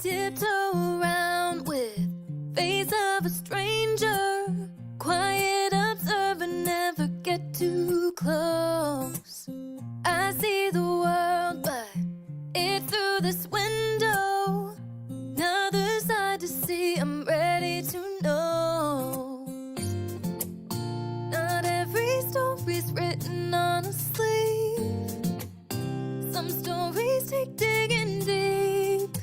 Tiptoe around with face of a stranger. Quiet observer, never get too close. I see the world, but it's through this window. Another side to see, I'm ready to know. Not every story's written on a sleeve. Some stories take digging deep.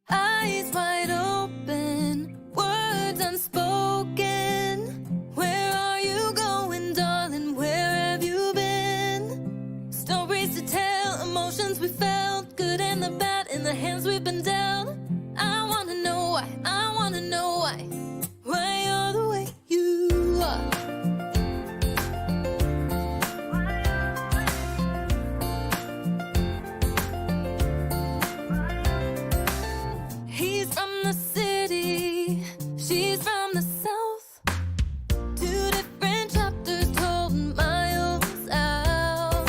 Eyes wide open, words unspoken. Where are you going, darling? Where have you been? Stories to tell, emotions we felt, good and the bad in the hands we've been dealt. I wanna know why, I wanna know why you're the way you are. He's from the city, she's from the south. Two different chapters told miles out.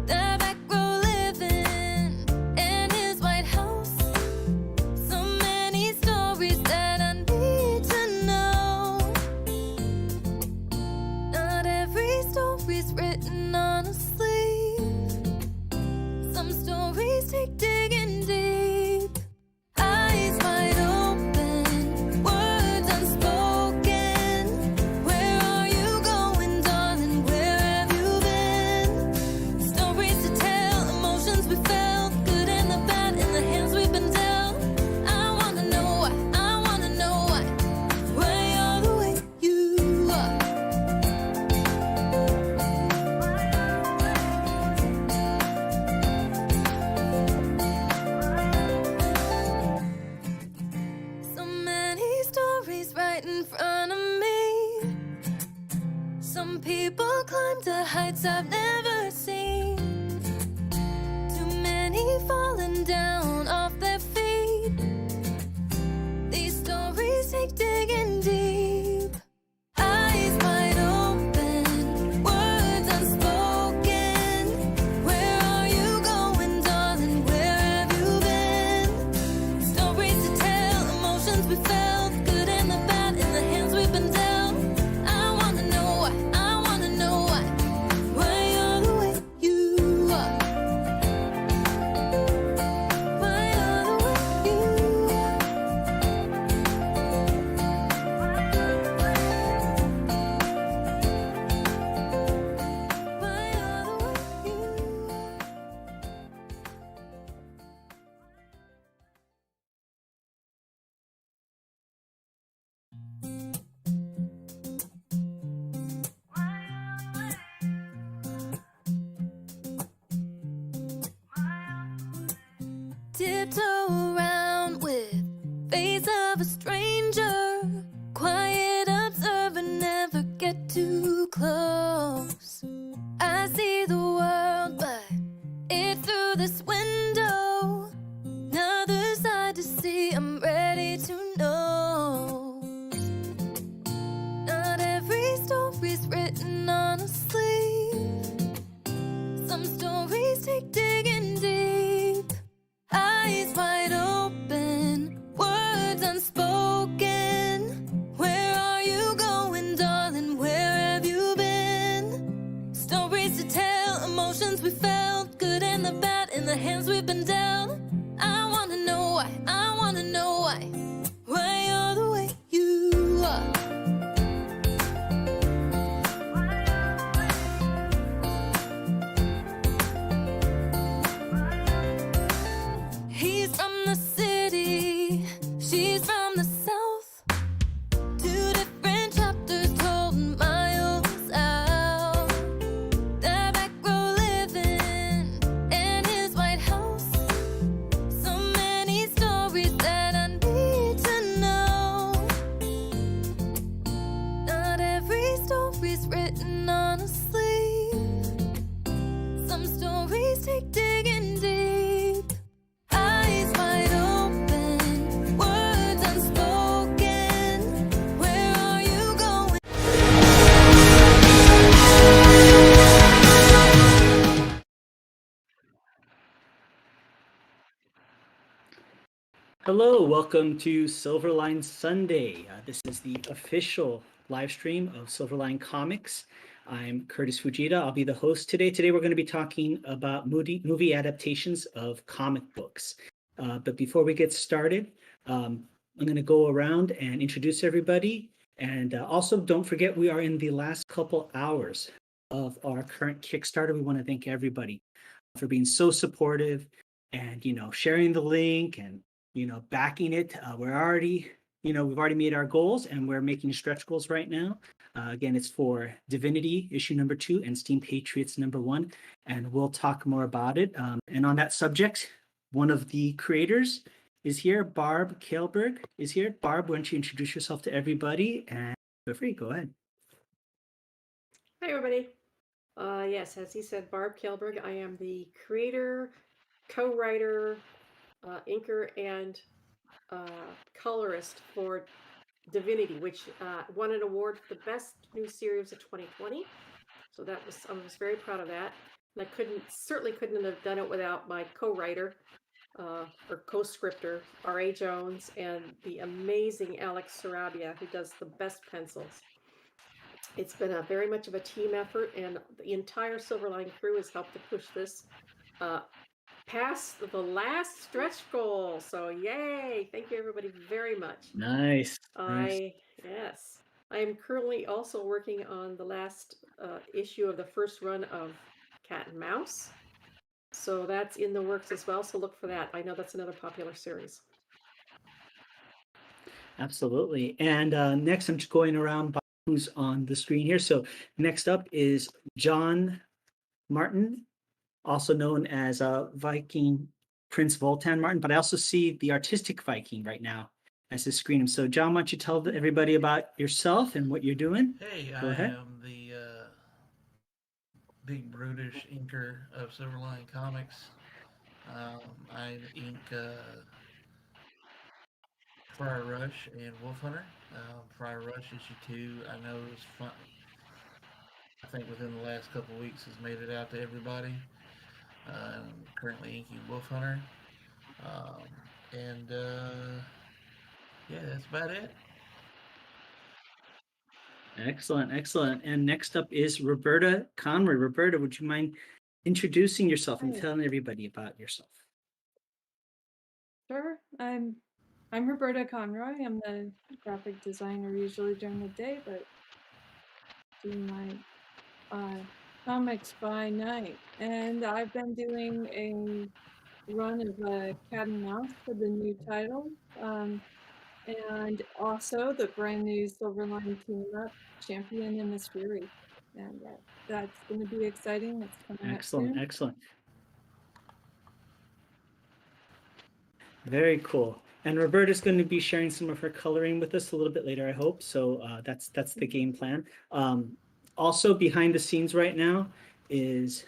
The back row living in his White House. So many stories that I need to know. Not every story's written on a sleeve. Some stories take digging deep. Eyes wide open, words unspoken. Where are you going, darling? Where have you been? Stories to tell, emotions we felt, good and the bad in the hands we've been dealt. I wanna know why, I wanna know why you're the way you are. So many stories right in front of me. Some people climb to heights I've never seen. Too many falling down off their feet. These stories take digging deep. Eyes wide open, words unspoken. Where are you going, darling? Where have you been? Stories to tell, emotions we felt, good and the bad in the hands we've been dealt. I wanna know why, I wanna know why you're the way you are. Why you're the way you are. Why you're the way you are. Tiptoe around with face of a stranger. Quiet observer, never get too close. I see the world, but it's through this window. Another side to see, I'm ready to know. Not every story's written on a sleeve. Some stories take digging deep. Eyes wide open, words unspoken. Where are you going, darling? Where have you been? Stories to tell, emotions we felt, good and the bad in the hands we've been dealt. I wanna know why, I wanna know why you're the way you are. He's from the city, she's from the south. Two different chapters told miles out. The back row living in his White House. So many stories that I Hello, welcome to Silverline Sunday. This is the official live stream of Silverline Comics. I'm Curtis Fujita. I'll be the host today. Today we're going to be talking about movie adaptations of comic books. But before we get started, I'm going to go around and introduce everybody. And also, don't forget, we are in the last couple hours of our current Kickstarter. We want to thank everybody for being so supportive and sharing the link and backing it. We're already, we've already made our goals and we're making stretch goals right now. Again, it's for Divinity issue number 2 and Steam Patriots number 1, and we'll talk more about it. And on that subject, one of the creators is here. Barb Kaelberg is here. Barb, why don't you introduce yourself to everybody and feel free, go ahead. Hi, everybody. Yes, as he said, Barb Kaelberg. I am the creator, co-writer, inker, and colorist for Divinity, which won an award for the best new series of 2020. So I was very proud of that. And I certainly couldn't have done it without my co-writer or co-scripter, R.A. Jones, and the amazing Alex Sarabia, who does the best pencils. It's been a very much of a team effort, and the entire Silverline crew has helped to push this past the last stretch goal. So yay! Thank you everybody very much. Nice. Yes. I am currently also working on the last issue of the first run of Cat and Mouse. So that's in the works as well. So look for that. I know that's another popular series. Absolutely. And next, I'm just going around by who's on the screen here. So next up is John Martin, also known as Viking Prince Voltan Martin, but I also see the artistic Viking right now as his screen. So John, why don't you tell everybody about yourself and what you're doing? Hey, Go I ahead. am the big brutish inker of Silverline Comics. I ink Friar Rush and Wolf Hunter. Friar Rush issue 2, I know is fun. I think within the last couple of weeks has made it out to everybody. I'm currently inking Wolf Hunter, um, and yeah, that's about it. Excellent, excellent. And next up is Roberta Conroy. Roberta, would you mind introducing yourself and Hi. telling everybody about yourself? Sure. I'm Roberta Conroy. I'm the graphic designer usually during the day, but do my comics by night. And I've been doing a run of Cat and Mouse for the new title, and also the brand new Silverline team up, Champion in the Fury. And that's going to be exciting. That's coming up Excellent, soon. excellent. Very cool. And Roberta's going to be sharing some of her coloring with us a little bit later, I hope. So that's the game plan. Also behind the scenes right now is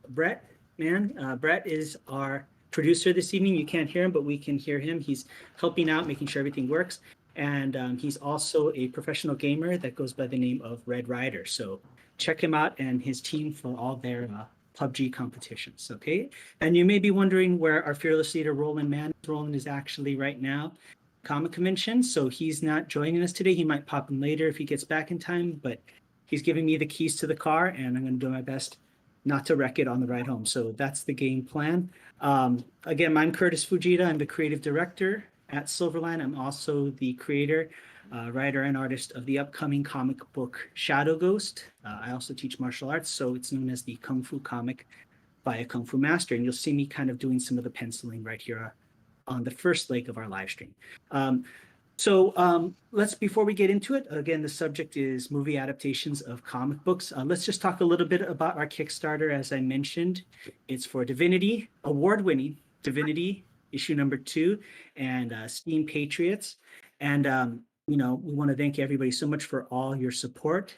Brett. Brett is our producer this evening. You can't hear him, but we can hear him. He's helping out, making sure everything works. And he's also a professional gamer that goes by the name of Red Rider. So check him out and his team for all their PUBG competitions. Okay. And you may be wondering where our fearless leader, Roland Mann, is. Roland is actually right now comic convention. So he's not joining us today. He might pop in later if he gets back in time, but he's giving me the keys to the car and I'm going to do my best not to wreck it on the ride home. So that's the game plan. Again, I'm Curtis Fujita. I'm the creative director at Silverline. I'm also the creator, writer, and artist of the upcoming comic book Shadow Ghost. I also teach martial arts, so it's known as the Kung Fu comic by a Kung Fu master. And you'll see me kind of doing some of the penciling right here on the first leg of our live stream. So let's, before we get into it, again, the subject is movie adaptations of comic books. Let's just talk a little bit about our Kickstarter. As I mentioned, it's for Divinity, award-winning Divinity issue number 2, and Steam Patriots. And we want to thank everybody so much for all your support.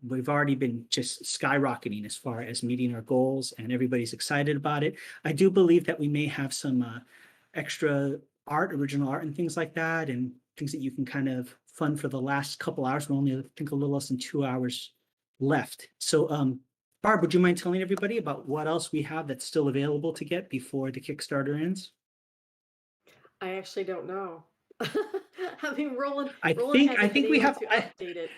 We've already been just skyrocketing as far as meeting our goals, and everybody's excited about it. I do believe that we may have some extra art, original art, and things like that, and things that you can kind of fund for the last couple hours. We're only, I think, a little less than 2 hours left. So, Barb, would you mind telling everybody about what else we have that's still available to get before the Kickstarter ends? I actually don't know. I mean, Roland I hasn't been think we able have. to update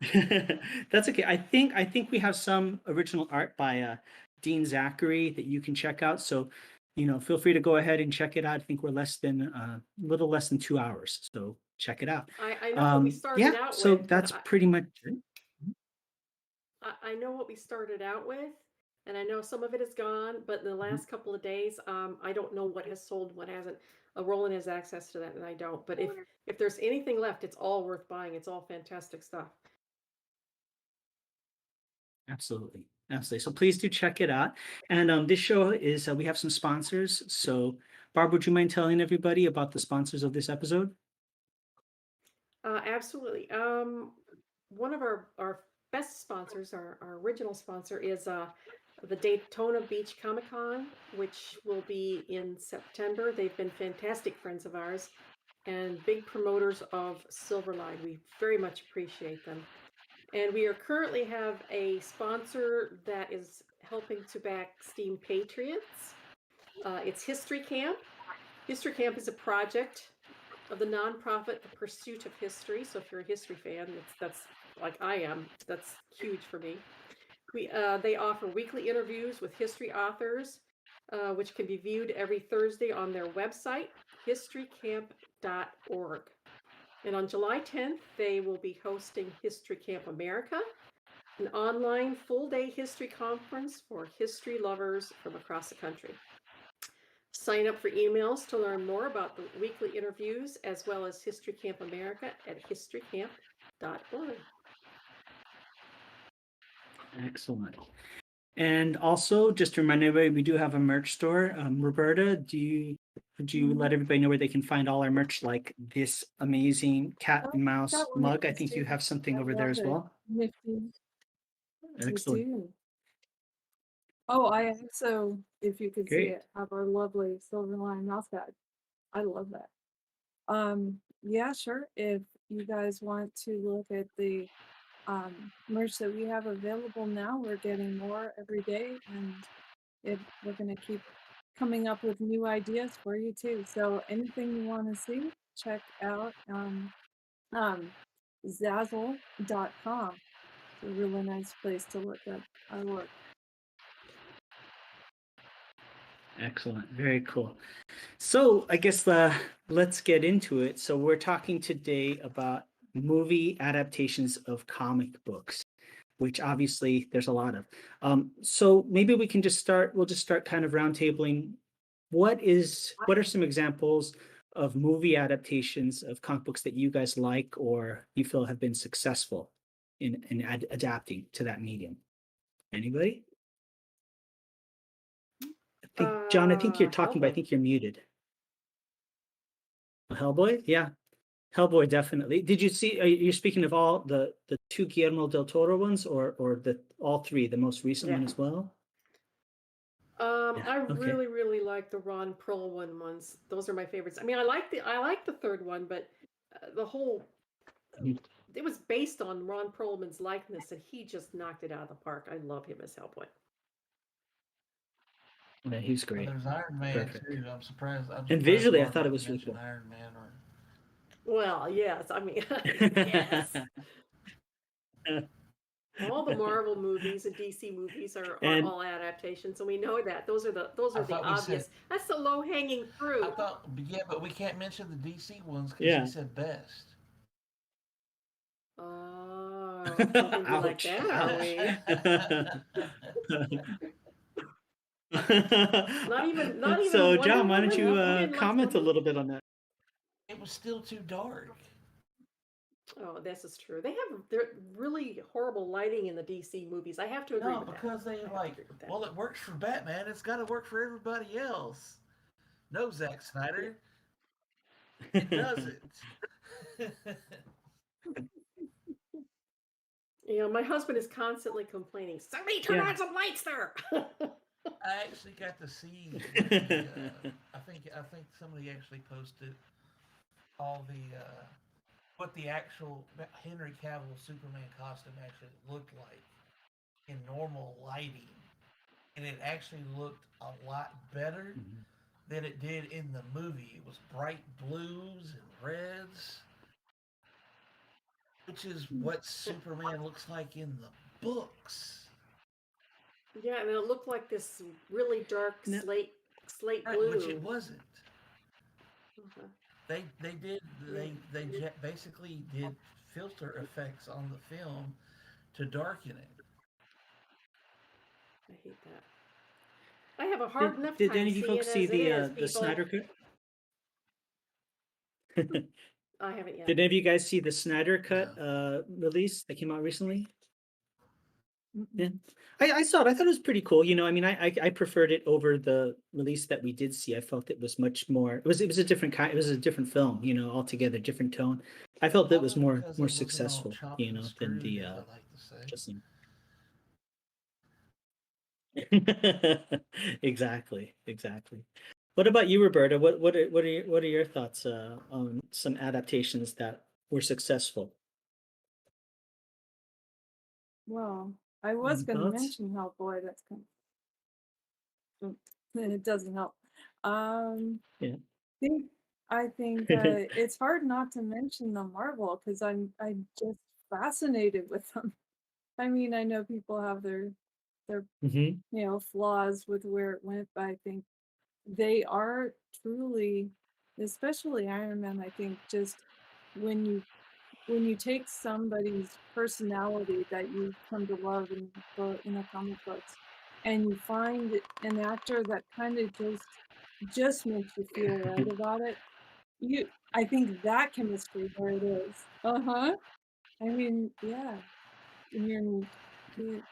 it. That's okay. I think we have some original art by Dean Zachary that you can check out. So, feel free to go ahead and check it out. I think we're a little less than 2 hours. So check it out. I know what we started Yeah. out So with, that's but pretty much it. I know what we started out with, and I know some of it is gone. But in the last couple of days, I don't know what has sold, what hasn't. Roland has access to that, and I don't. But if there's anything left, it's all worth buying. It's all fantastic stuff. Absolutely. Absolutely. So please do check it out. And this show is, we have some sponsors. So, Barb, would you mind telling everybody about the sponsors of this episode? Absolutely. One of our best sponsors, our original sponsor, is the Daytona Beach Comic Con, which will be in September. They've been fantastic friends of ours and big promoters of Silverline. We very much appreciate them. And we are currently have a sponsor that is helping to back Steam Patriots. It's History Camp. History Camp is a project of the nonprofit The Pursuit of History. So if you're a history fan, that's like I am. That's huge for me. They offer weekly interviews with history authors, which can be viewed every Thursday on their website, historycamp.org. And on July 10th, they will be hosting History Camp America, an online full-day history conference for history lovers from across the country. Sign up for emails to learn more about the weekly interviews as well as History Camp America at historycamp.org. Excellent. And also, just to remind everybody, we do have a merch store. Roberta, would you let everybody know where they can find all our merch, like this amazing cat and mouse Got one mug? of I these think you too. have something I over there love as it. well. Nifty. I Excellent. do. Oh, I also, if you could see Great. it, have our lovely Silverline mouse pad. I love that. Yeah, sure. If you guys want to look at the merch that we have available now, we're getting more every day, and we're gonna keep coming up with new ideas for you too. So anything you want to see, check out Zazzle.com. It's a really nice place to look at our work. Excellent. Very cool. So I guess let's get into it. So we're talking today about movie adaptations of comic books, which obviously there's a lot of. So maybe we can just start. We'll just start kind of roundtabling. What are some examples of movie adaptations of comic books that you guys like or you feel have been successful in adapting to that medium? Anybody? I think John. I think you're talking, but I Hellboy. think you're muted. Hellboy, yeah. Hellboy, definitely. Did you see? You're speaking of all the two Guillermo del Toro ones, or the all three, the most recent Yeah. one as well? Yeah. I Okay. really like the Ron Perlman ones. Those are my favorites. I mean, I like the third one, but the whole Mhm. it was based on Ron Perlman's likeness, and he just knocked it out of the park. I love him as Hellboy. Yeah, he's Well, great. there's Iron Man Perfect. too. I'm surprised. And visually, I Barb thought it didn't was really mention cool. Iron Man or Well, yes, I mean, yes. All the Marvel movies and DC movies are And all adaptations, and we know that. Those are the I obvious. thought we said. That's the low hanging I fruit. thought, yeah, but we can't mention the DC ones because he yeah. said best. Oh, we're gonna be like Ouch. that, are Ouch. we? Not even So, Wonder John, why don't Woman. you We didn't like comment a Wonder. little bit on that? It was still too dark. Oh, this is true. They're really horrible lighting in the DC movies. I have to agree No, with that. because they I have to like, agree with that. well, it works for Batman. It's got to work for everybody else. No, Zack Snyder, it doesn't. You know, my husband is constantly complaining. Somebody turn Yeah. on some lights there. I actually got to see. What the, I think somebody actually posted all the what the actual Henry Cavill Superman costume actually looked like in normal lighting, and it actually looked a lot better than it did in the movie. It was bright blues and reds, which is what Superman looks like in the books. Yeah, and it looked like this really dark No. slate Right, blue. which it wasn't. Uh-huh. They did Yeah. basically did filter effects on the film to darken it. I hate that. I have a hard enough Did time any of you seeing folks see as it is, the people. Snyder cut? I haven't yet. Did any of you guys see the Snyder cut No. release that came out recently? Yeah, Mm-mm. I saw it. I thought it was pretty cool. You know, I mean, I preferred it over the release that we did see. I felt it was much more. It was a different kind. It was a different film. You know, altogether different tone. I felt it was Probably more because more it wasn't all successful. chopped You and know, than screwed, the as I like to say. just. Exactly, exactly. What about you, Roberta? What are your thoughts on some adaptations that were successful? Well, I was Any going to thoughts? mention Hellboy. That's kind of, it doesn't help. Yeah. think I think it's hard not to mention the Marvel because I'm just fascinated with them. I mean, I know people have their Hmm. flaws with where it went, but I think they are truly, especially Iron Man. I think just when you take somebody's personality that you come to love in the comic books, and you find an actor that kind of just makes you feel right about it. I think that chemistry where it is. Uh-huh. I mean, yeah. I mean,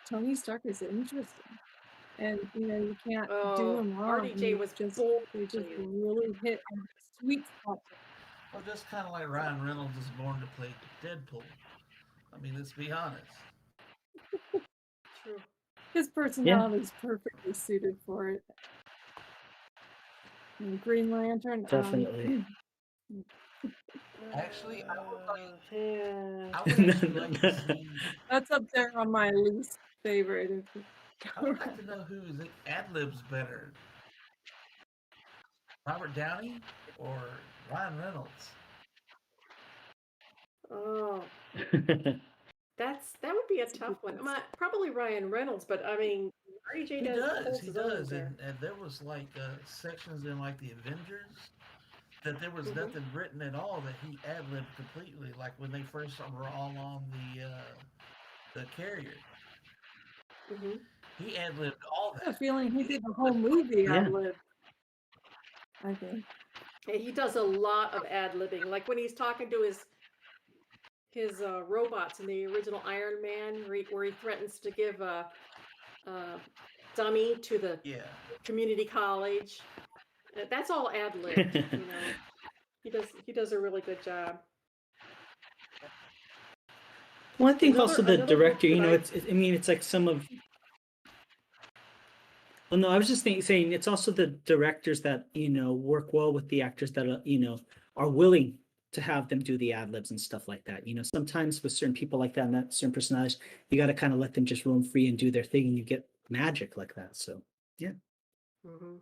Tony Stark is interesting. And you can't do Oh, him wrong. RDJ was They just boring. really hit a sweet spot. Well, just kind of like Ryan Reynolds is born to play Deadpool. I mean, let's be honest. True. His Yeah, personality is perfectly suited for it. And Green Lantern, definitely. Actually, Yeah. I would No, actually no, like to no. see. that's up there on my least favorite. I would like to know who's ad libs better, Robert Downey or Ryan Reynolds. Oh, that would be a That's a tough good one. question. Probably Ryan Reynolds, but I mean, RDJ holds He his own does, there. and there was like sections in like the Avengers that there was Hmm. nothing written at all that he ad libbed completely. Like when they first were all on the carrier, Hmm. he ad libbed all I have a that. feeling he did the whole movie Yeah. ad lib, I think. And he does a lot of ad libbing, like when he's talking to his robots in the original Iron Man, where he threatens to give a dummy to the Yeah, community college. That's all ad libbed. He does a really good job. Well, I think Another also the another book director, that I mean, it's like some of, well, no, I was just saying it's also the directors that, work well with the actors that, are willing to have them do the ad libs and stuff like that. Sometimes with certain people like that and that certain personalities, you got to kind of let them just roam free and do their thing and you get magic like that. So, yeah. Hmm.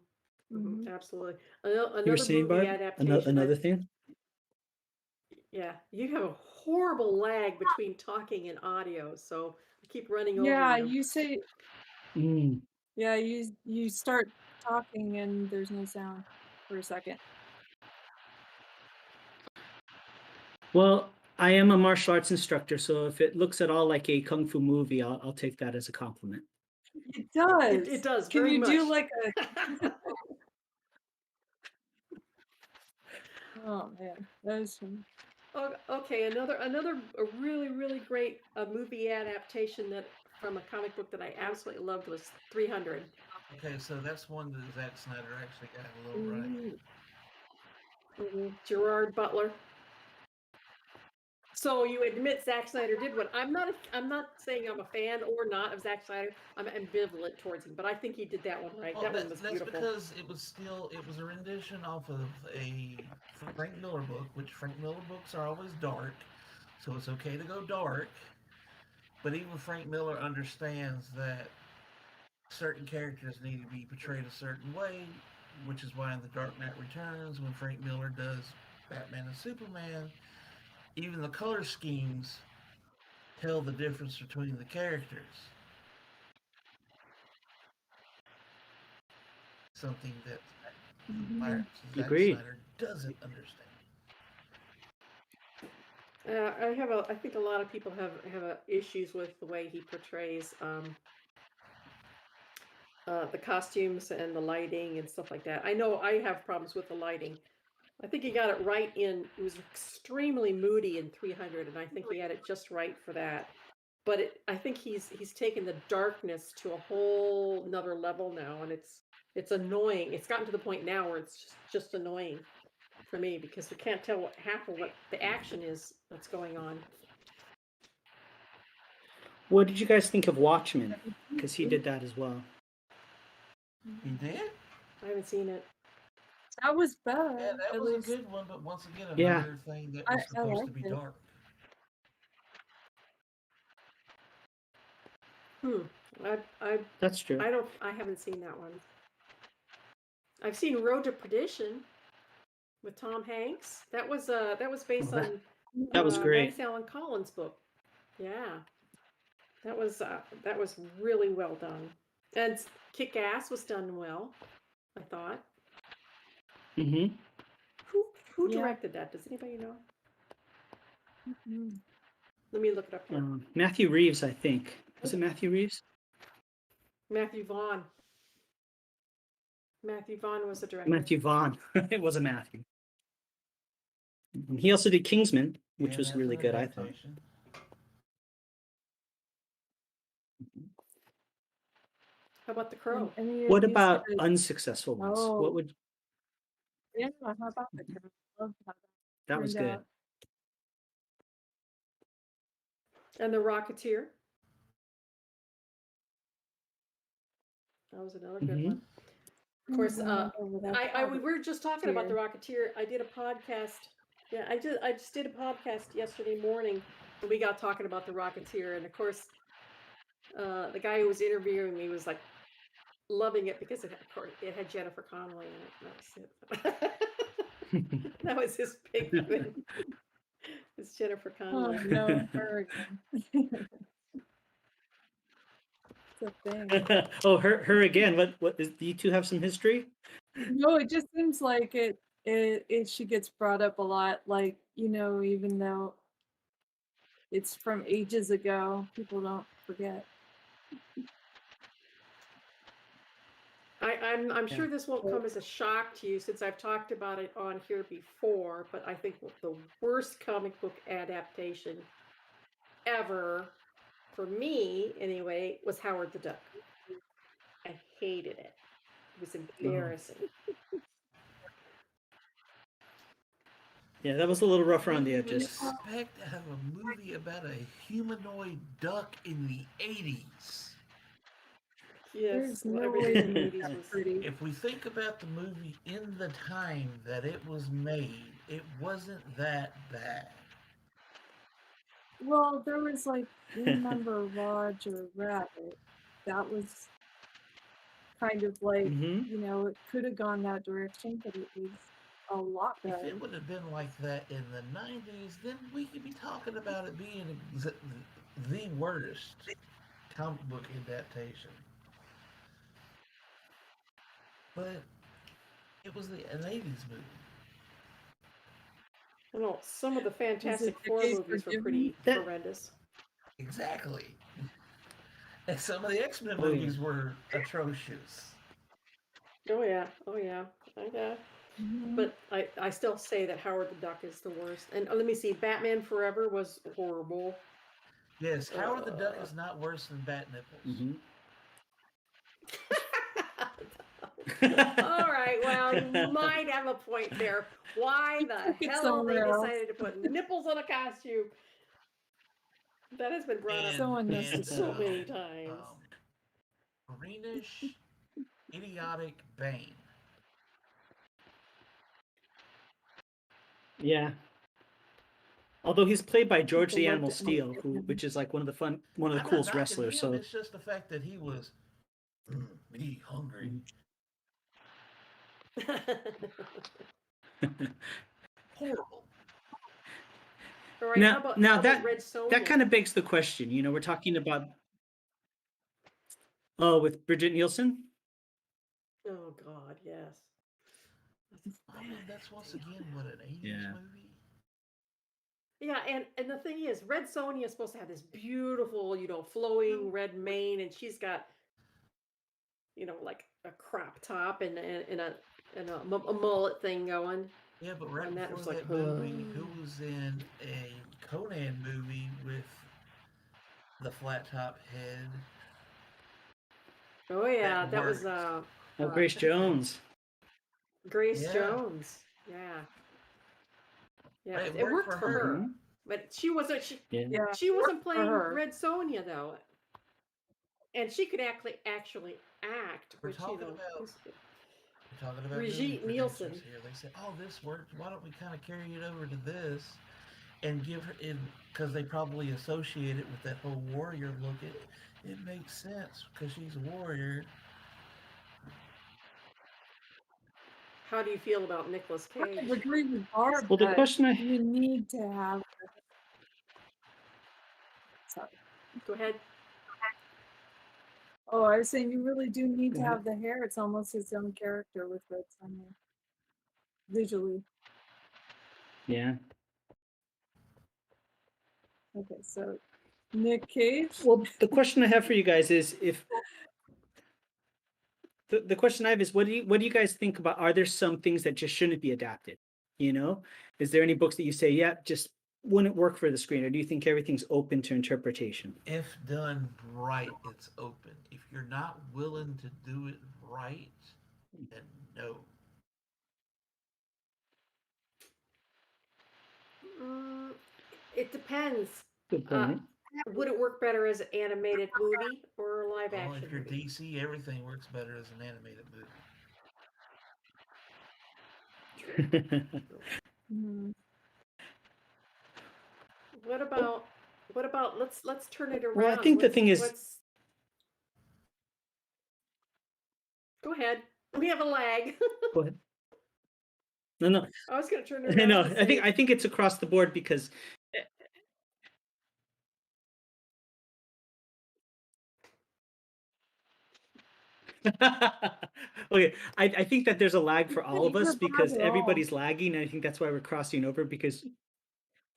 Hmm. Absolutely. You were Another saying, movie Barb? adaptation. Another thing? Yeah, you have a horrible lag between talking and audio, so I keep running over Yeah, you. you say, Mm. yeah, you start talking and there's no sound for a second. Well, I am a martial arts instructor, so if it looks at all like a kung fu movie, I'll take that as a compliment. It It does. does Can very you do much. like oh man, that is fun. Okay, another a really really great movie adaptation that from a comic book that I absolutely loved was 300. okay, so that's one that Zack Snyder actually got a little right. Ooh. Gerard Butler. So you admit Zack Snyder did one. I'm not saying I'm a fan or not of Zack Snyder. I'm ambivalent towards him, but I think he did that one right. Well, That one was that's beautiful. because it was a rendition off of a Frank Miller book, which Frank Miller books are always dark, so it's okay to go dark. But even Frank Miller understands that certain characters need to be portrayed a certain way which is why in The Dark Knight Returns, when Frank Miller does Batman and Superman, even the color schemes tell the difference between the characters. Something that Zack Agreed. Snyder doesn't understand. I think a lot of people have issues with the way he portrays the costumes and the lighting and stuff like that. I know I have problems with the lighting. I think he got it right in. It was extremely moody in 300, and I think he had it just right for that. But I think he's taken the darkness to a whole another level now, and it's annoying. It's gotten to the point now where it's just annoying for me because we can't tell what half of what the action is that's going on. What did you guys think of Watchmen? Because he did that as well. He did? I haven't seen it. That was better. Yeah, that at was least. a good one, but once again, Yeah. another thing that was I supposed to liked be it. dark. That's true. I haven't seen that one. I've seen Road to Perdition with Tom Hanks. That was based Well, on that was great. Max Allan Collins' book. Yeah, that was really well done, and Kick Ass was done well, I thought. Mm-hmm. Who Yeah. directed that? Does anybody know? Mhm. Let me look it up here. Matthew Reeves, I think. Was it Matthew Reeves? Matthew Vaughn. Matthew Vaughn was the director. Matthew Vaughn. It wasn't Matthew. He also did Kingsman, which And was that's really an good, I thought. adaptation. How about The Crow? What about unsuccessful ones? Oh. What would Yeah, how about the Crow? Love how that was turned good? out. And The Rocketeer. That was another good Mhm. one. Of course, Mhm. we were just talking about The Rocketeer. I did a podcast. Yeah, I just did a podcast yesterday morning, and we got talking about The Rocketeer. And of course, the guy who was interviewing me was like loving it because it had Jennifer Connelly in it. That was it. That was his big thing. It's Jennifer Oh Connelly. no, her again. It's a thing. Oh, her again. What is? Do you two have some history? No, it just seems like she gets brought up a lot. Like, even though it's from ages ago, people don't forget. I'm sure this won't come as a shock to you since I've talked about it on here before, but I think the worst comic book adaptation ever, for me anyway, was Howard the Duck. I hated it. It was embarrassing. Yeah, that was a little rough around What the you would edges. expect out of a movie about a humanoid duck in the 80s? Yes, There's no everything way in the to 80s make that was. pretty. If we think about the movie in the time that it was made, it wasn't that bad. Well, there was remember Roger Rabbit. That was kind of like, Mhm. it could have gone that direction, but it was a lot If better. it would have been like that in the 90s, then we could be talking about it being the worst comic book adaptation. But it was an 80s movie. Well, some of the Fantastic Four decade movies were forgiven? pretty horrendous. Exactly. And some of the X-Men Oh, yeah. movies were atrocious. Oh yeah, oh yeah, okay. Mhm. But I still say that Howard the Duck is the worst. And let me see, Batman Forever was horrible. Yes, Howard the Duck is not worse than Bat Nipples. Mhm. All right, well, you might have a point there. Why the Took it hell they somewhere else. decided to put nipples on a costume? That has been brought up So unnecessary. so many times. Greenish, idiotic Bane. Yeah. Although he's played by George the People Animal loved it. Steele, which is like one of the I'm coolest not knocking wrestlers. him, So it's just the fact that he was me hungry. Horrible. All right, Now, now how about Red Sonja? that kind of begs the question. You know, we're talking about with Bridget Nielsen. Oh God, yes. I mean, that's once again what an 80s Yeah. movie. Yeah, and the thing is, Red Sonja is supposed to have this beautiful, flowing red mane, and she's got, like a crop top and a mullet thing going. Yeah, but right And that before was like, that movie, who was in a Conan movie with the flat top head? oh yeah, That that was worked. Oh, Grace Jones. Grace Yeah. Jones. Yeah, yeah, It it worked worked for for her, Mhm. but she wasn't. Yeah. Yeah, She wasn't for playing her. Red Sonja though, and she could actually act, We're which talking about is we're talking about movie Brigitte producers Nielsen. here. They said, "Oh, this worked. Why don't we kind of carry it over to this and give her in?" Because they probably associate it with that whole warrior look. It makes sense because she's a warrior. How do you feel about Nicolas I Cage? agree with Barb Well, the that question I you need to have. Sorry. Go ahead. Oh, I was saying you really do need Go to ahead. have the hair. It's almost his own character with Red Sonja. Visually. yeah. Okay, so Nick Cage. Well, the question I have for you guys is if the question I have is what do you guys think about, are there some things that just shouldn't be adapted? You know, is there any books that you say, yeah, just wouldn't work for the screen, or do you think everything's open to interpretation? If done right, it's open. If you're not willing to do it right, then no. Mm, it depends. Good Uh, point. would it work better as an animated movie or a live Well, action if you're movie? DC, everything works better as an animated movie. Mhm. What about let's turn it Well, I around. think the thing is, What's Go ahead. We have a lag. go ahead. No, I was going to turn it I around know. and say, I think it's across the board because okay, I think that there's a lag for all of us because everybody's lagging, and I think that's why we're crossing over because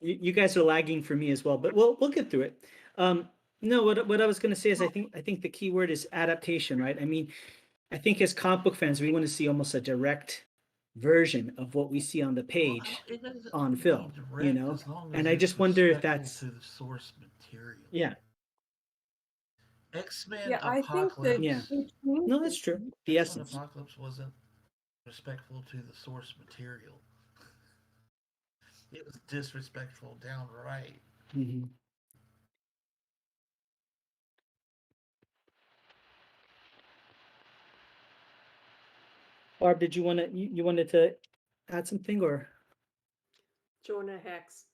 you guys are lagging for me as well. But we'll get through it. No, what I was going to say is I think the key word is adaptation, right? I mean, I think as comic book fans, we want to see almost a direct version of what we see on the Well, page it doesn't on need to be film, you direct know? as long And as I it's just wonder if respectful that's to the source material. yeah, X-Men Yeah, I think that yeah. Apocalypse. No, that's true. The X-Men essence. Apocalypse wasn't respectful to the source material. It was disrespectful downright. Mhm. Barb, did you want to you wanted to add something or? Jonah Hex.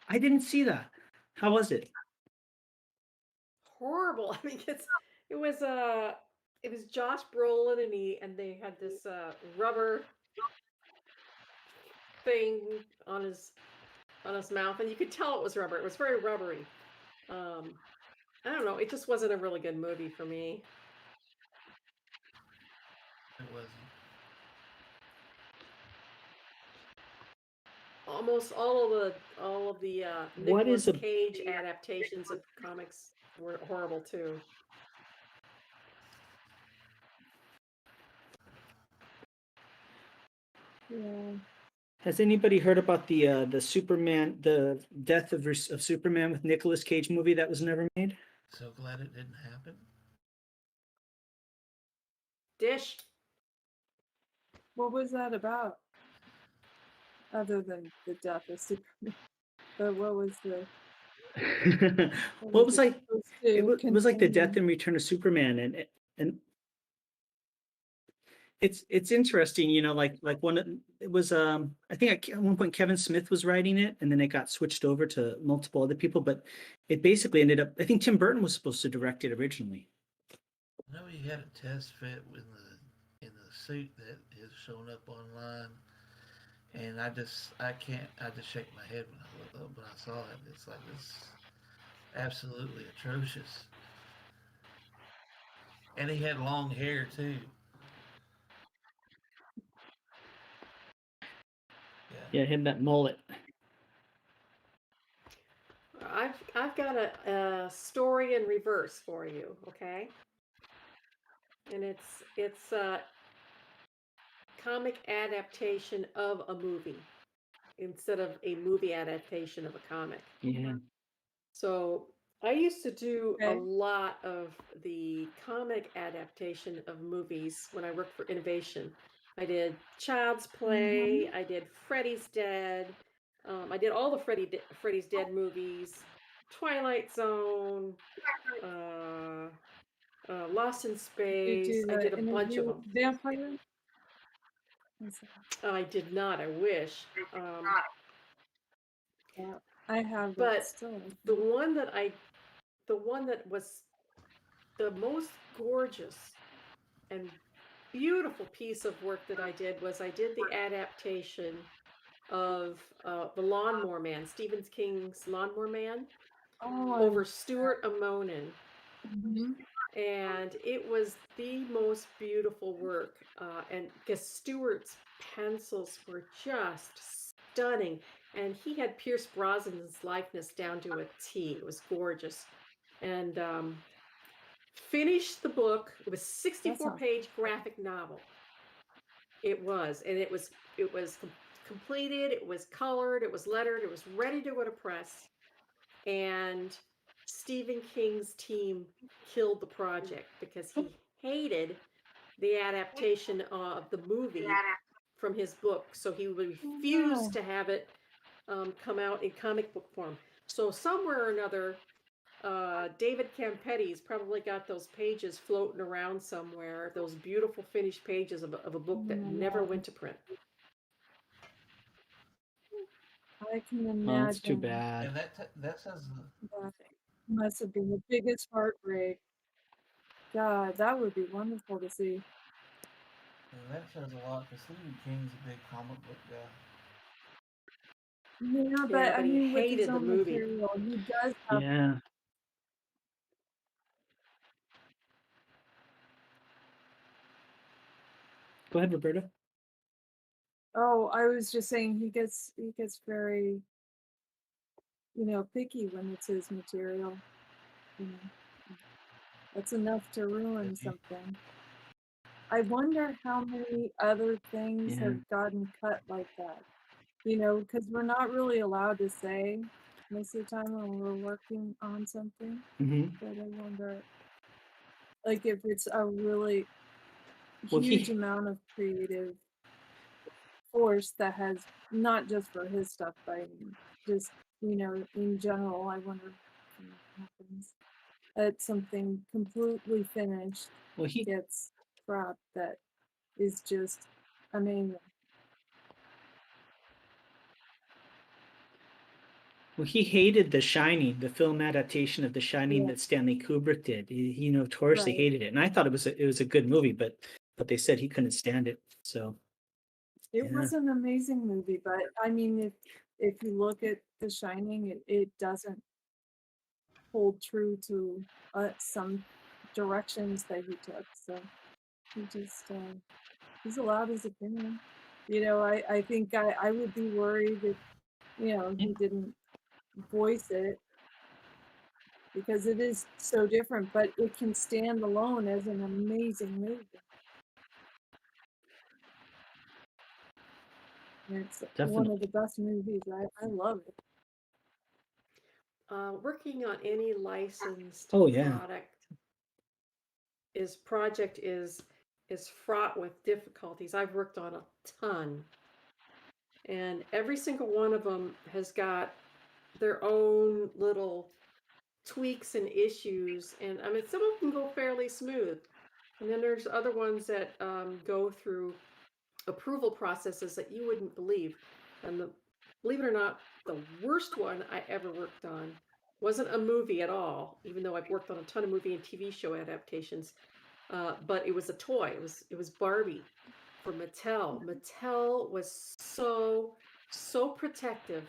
I didn't see that. How was it? Horrible. I mean, it was it was Josh Brolin and they had this rubber thing on his mouth, and you could tell it was rubber. It was very rubbery. I don't know. It just wasn't a really good movie for me. It wasn't. Almost all of the What is Nicolas a Cage adaptations of comics were horrible too. Yeah. Has anybody heard about the Superman, the death of Superman with Nicolas Cage movie that was never made? So glad it didn't happen. Dish. What was that about? Other than the death of Superman. But what was the Well, it was like supposed it to was like the death contain? and return of Superman, and it's interesting, you know, like one it was I think at one point Kevin Smith was writing it, and then it got switched over to multiple other people, but it basically ended up, I think Tim Burton was supposed to direct it originally. I know he had a test fit in the suit that is showing up online, and I can't I just shake my head when I saw it. It's like it's absolutely atrocious, and he had long hair too. Yeah, Yeah, him that mullet. I've got a story in reverse for you, okay? And it's a comic adaptation of a movie instead of a movie adaptation of a comic. Yeah. So I used to do a Okay. lot of the comic adaptation of movies when I worked for Innovation. I did Child's Play. Mm-hmm. I did Freddy's Dead. I did all the Freddy's Dead movies, Twilight Zone, uh, Lost in Did you Space. do I did the a bunch of interview with them. the vampire? Is I did not. I wish. that- I have that But still, I the think. one that I, the one that was the most gorgeous and beautiful piece of work that I did was I did the adaptation of the Lawnmower Man, Stephen King's Lawnmower Man, Oh, over Stuart Amonin. mhm. And it was the most beautiful work. And because Stewart's pencils were just stunning. And he had Pierce Brosnan's likeness down to a T. It was gorgeous. And finished the book. It was That 64 sounds page graphic novel. It was, and it was completed. It was colored. It was lettered. It was ready to go to press. And Stephen King's team killed the project because he hated the adaptation of the movie from his book. So he refused no. to have it come out in comic book form. So somewhere or another, David Campetti's probably got those pages floating around somewhere, those beautiful finished pages of a book that never No. went to print. I can Well, it's too imagine bad. and that says that must have been the biggest heartbreak. God, that would be wonderful to see. a lot because Stephen King's a big comic book guy. Yeah, Yeah, but I but he mean, with his hated the own movie. material, he does have. Yeah. Go ahead, Roberta. Oh, I was just saying he gets very, picky when it's his material. You know, that's enough to ruin If you something. I wonder how many other things Yeah. have gotten cut like that. Because we're not really allowed to say most of the time when we're working on something. Hmm. But I wonder, like, if it's a really Well, huge amount of creative force that has not just for his stuff, but I mean, just in general. I wonder what happens that something completely finished well he gets scrapped that is just amazing. well he hated The Shining, the film adaptation of The Shining Yeah, that Stanley Kubrick did. He notoriously right. hated it, and I thought it was a good movie, but they said he couldn't stand it. So It yeah. was an amazing movie, but I mean, if you look at The Shining, it doesn't hold true to some directions that he took. So he just he's allowed his opinion. I think I would be worried if he didn't voice it because it is so different, but it can stand alone as an amazing movie. And it's one of the Definitely. best movies. I love it. Working on any licensed Oh yeah. product is fraught with difficulties. I've worked on a ton, and every single one of them has got their own little tweaks and issues. And I mean, some of them go fairly smooth, and then there's other ones that go through approval processes that you wouldn't believe. And believe it or not, the worst one I ever worked on wasn't a movie at all, even though I've worked on a ton of movie and TV show adaptations. but it was a toy. It was Barbie for Mattel. Mattel was so protective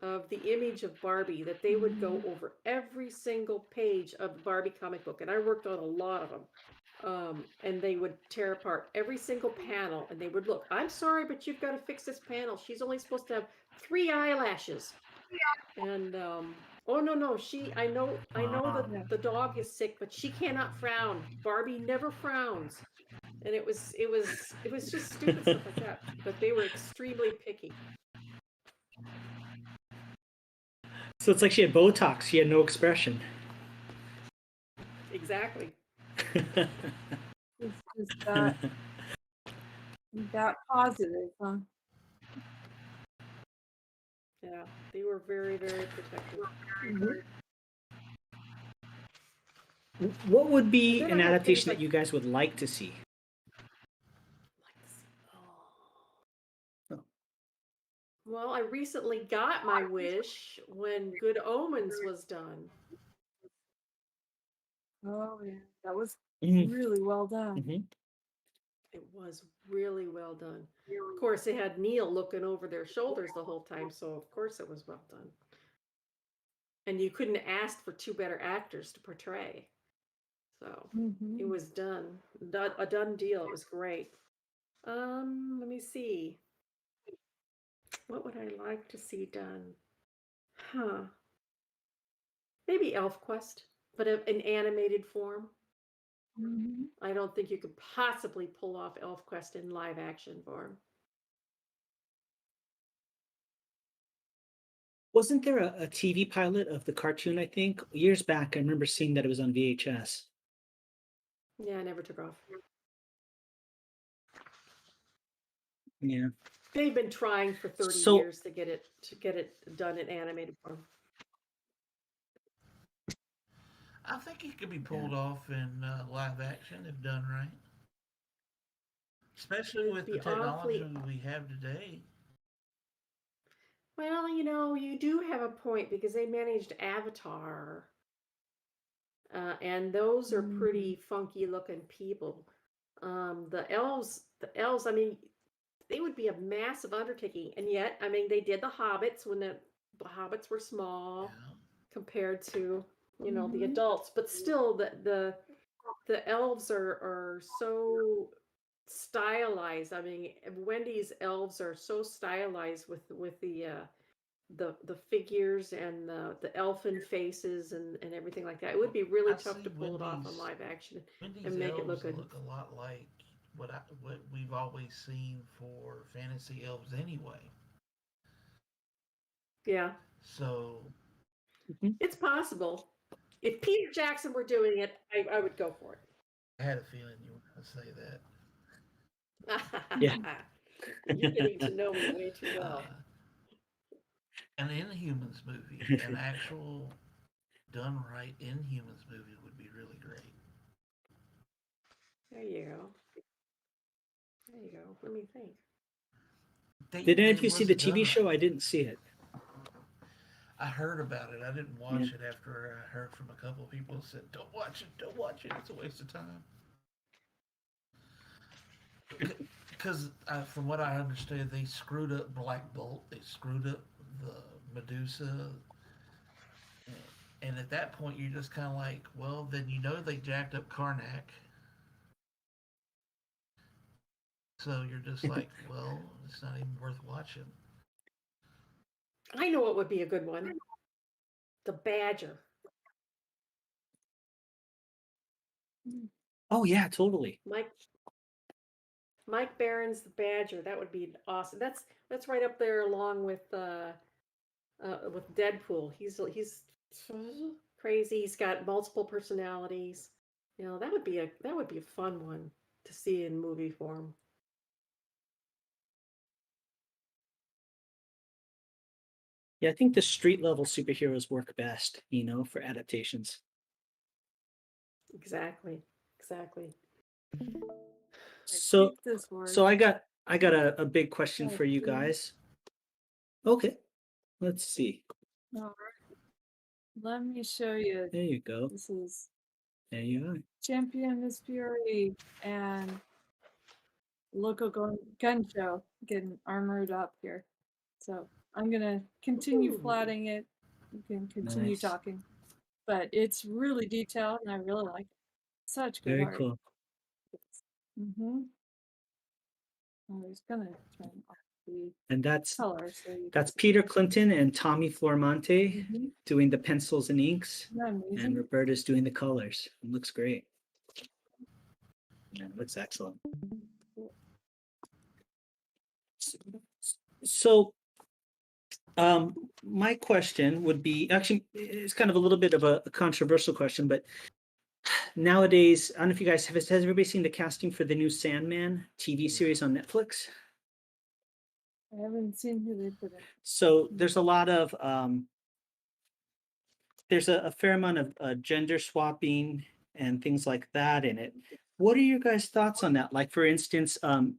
of the image of Barbie that they would go over every single page of the Barbie comic book, and I worked on a lot of them. And they would tear apart every single panel, and they would look. I'm sorry, but you've got to fix this panel. She's only supposed to have 3 eyelashes. And oh no, I know that the dog is sick, but she cannot frown. Barbie never frowns. And it was just stupid stuff like that. But they were extremely picky. So it's like she had Botox. She had no expression. Exactly. It's just that positive, huh? Yeah, they were very, very protective. What would be Then an I had things adaptation like- that you guys would like to see? Oh. Well, I recently got my wish when Good Omens was done. Oh yeah, that was Mhm. really well done. Mhm. It was really well done. Of course, they had Neil looking over their shoulders the whole time, so of course it was well done. And you couldn't ask for 2 better actors to portray. So it was done. A done deal. It was great. Let me see. What would I like to see done? Huh. Maybe ElfQuest, but in animated form. I don't think you could possibly pull off ElfQuest in live action form. Wasn't there a TV pilot of the cartoon, I think? Years back, I remember seeing that it was on VHS. Yeah, I never took off. Yeah. They've been trying for 30 So- years to get it done in animated form. I think it could be pulled off in live action if done right. Especially It'd with be the technology awfully- we have today. Well, you do have a point because they managed Avatar. And those are pretty funky looking people. The elves, I mean, they would be a massive undertaking. And yet, I mean, they did the Hobbits when the Hobbits were small Yeah. compared to, the adults. But still, the elves are so stylized. I mean, Wendy's elves are so stylized with the figures and the elfin faces and everything like that. It would be really I tough see to pull it off on Wendy's- live action Wendy's and make it elves look good. look a lot like what we've always seen for fantasy elves anyway. Yeah, So it's possible. If Peter Jackson were doing it, I would go for I had a feeling you were going to say that. it. Yeah. You're getting to know me way too well. An Inhumans movie, an actual done right Inhumans movie would be really great. There you go. There you go. Let me think. Did any of you see the wasn't TV done show? right. I didn't see it. I heard about it. I didn't watch it after I heard from a couple of people who said, "Don't watch it. Don't watch it. It's a waste of time." Because from what I understand, they screwed up Black Bolt. They screwed up the Medusa. And at that point, you're just kind of like, well, then they jacked up Karnak. So you're just like, well, it's not even worth watching. I know what would be a good one. The Badger. Oh yeah, totally. Mike Barron's The Badger. That would be awesome. That's right up there along with Deadpool. He's crazy. He's got multiple personalities. That would be a fun one to see in movie form. Yeah, I think the street level superheroes work best, for adaptations. Exactly. So Think this works. so I got a big question for you Okay. guys. Okay. Let's see. All right. Let me show you. There you go. This is There you are. Champion Miss Fury and local gun show getting armored up here. So I'm gonna continue Ooh. flatting it. You can continue Nice. talking, but it's really detailed and I really like it. Such good Very art. cool. Mm-hmm. I was gonna turn off the And that's color so you that's can see. Peter Clinton and Tommy Flormonte Mhm. doing the pencils and inks, Isn't that and amazing? Roberta's doing the colors. It looks great. Yeah, it looks excellent. So, my question would be actually it's kind of a little bit of a controversial question, but nowadays, I don't know if you guys has everybody seen the casting for the new Sandman TV series on Netflix? I haven't seen who they put in. So there's a lot of there's a fair amount of gender swapping and things like that in it. What are your guys' thoughts on that? Like, for instance,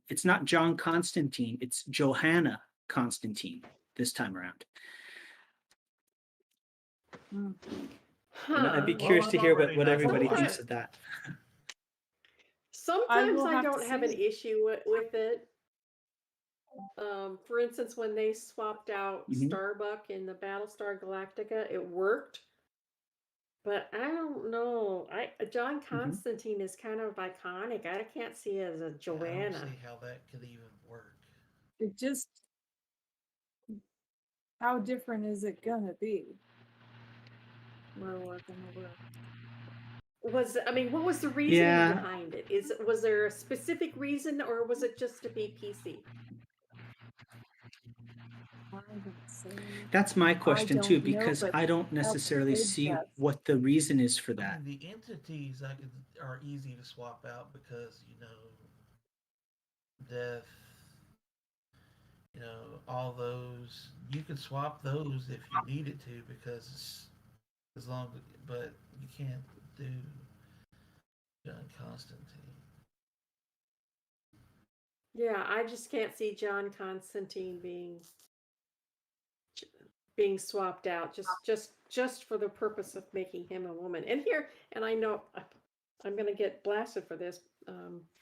it's not John Constantine, it's Johanna Constantine this time around. Mm. And I'd be Huh. curious Well, to I'm hear already what not everybody gonna thinks lie. of that. Sometimes will I have to don't have see an it. issue with it. For instance, when they swapped out Mhm. Starbuck in the Battlestar Galactica, it worked. But I don't know. John Constantine is kind of iconic. I can't see it as a I don't Joanna. see how that could even work. It just, how different is it gonna be? Where we're gonna work. What was the reasoning Yeah, behind it? Was there a specific reason, or was it just to be PC? I don't say. that's my I question too, don't know, because but I don't that's necessarily good see guess. what the reason is for I that. mean, the entities are easy to swap out because death, all those you could swap those if you needed to because as long but you can't do John Constantine. Yeah, I just can't see John Constantine being swapped out just for the purpose of making him a woman. And I know I'm going to get blasted for this,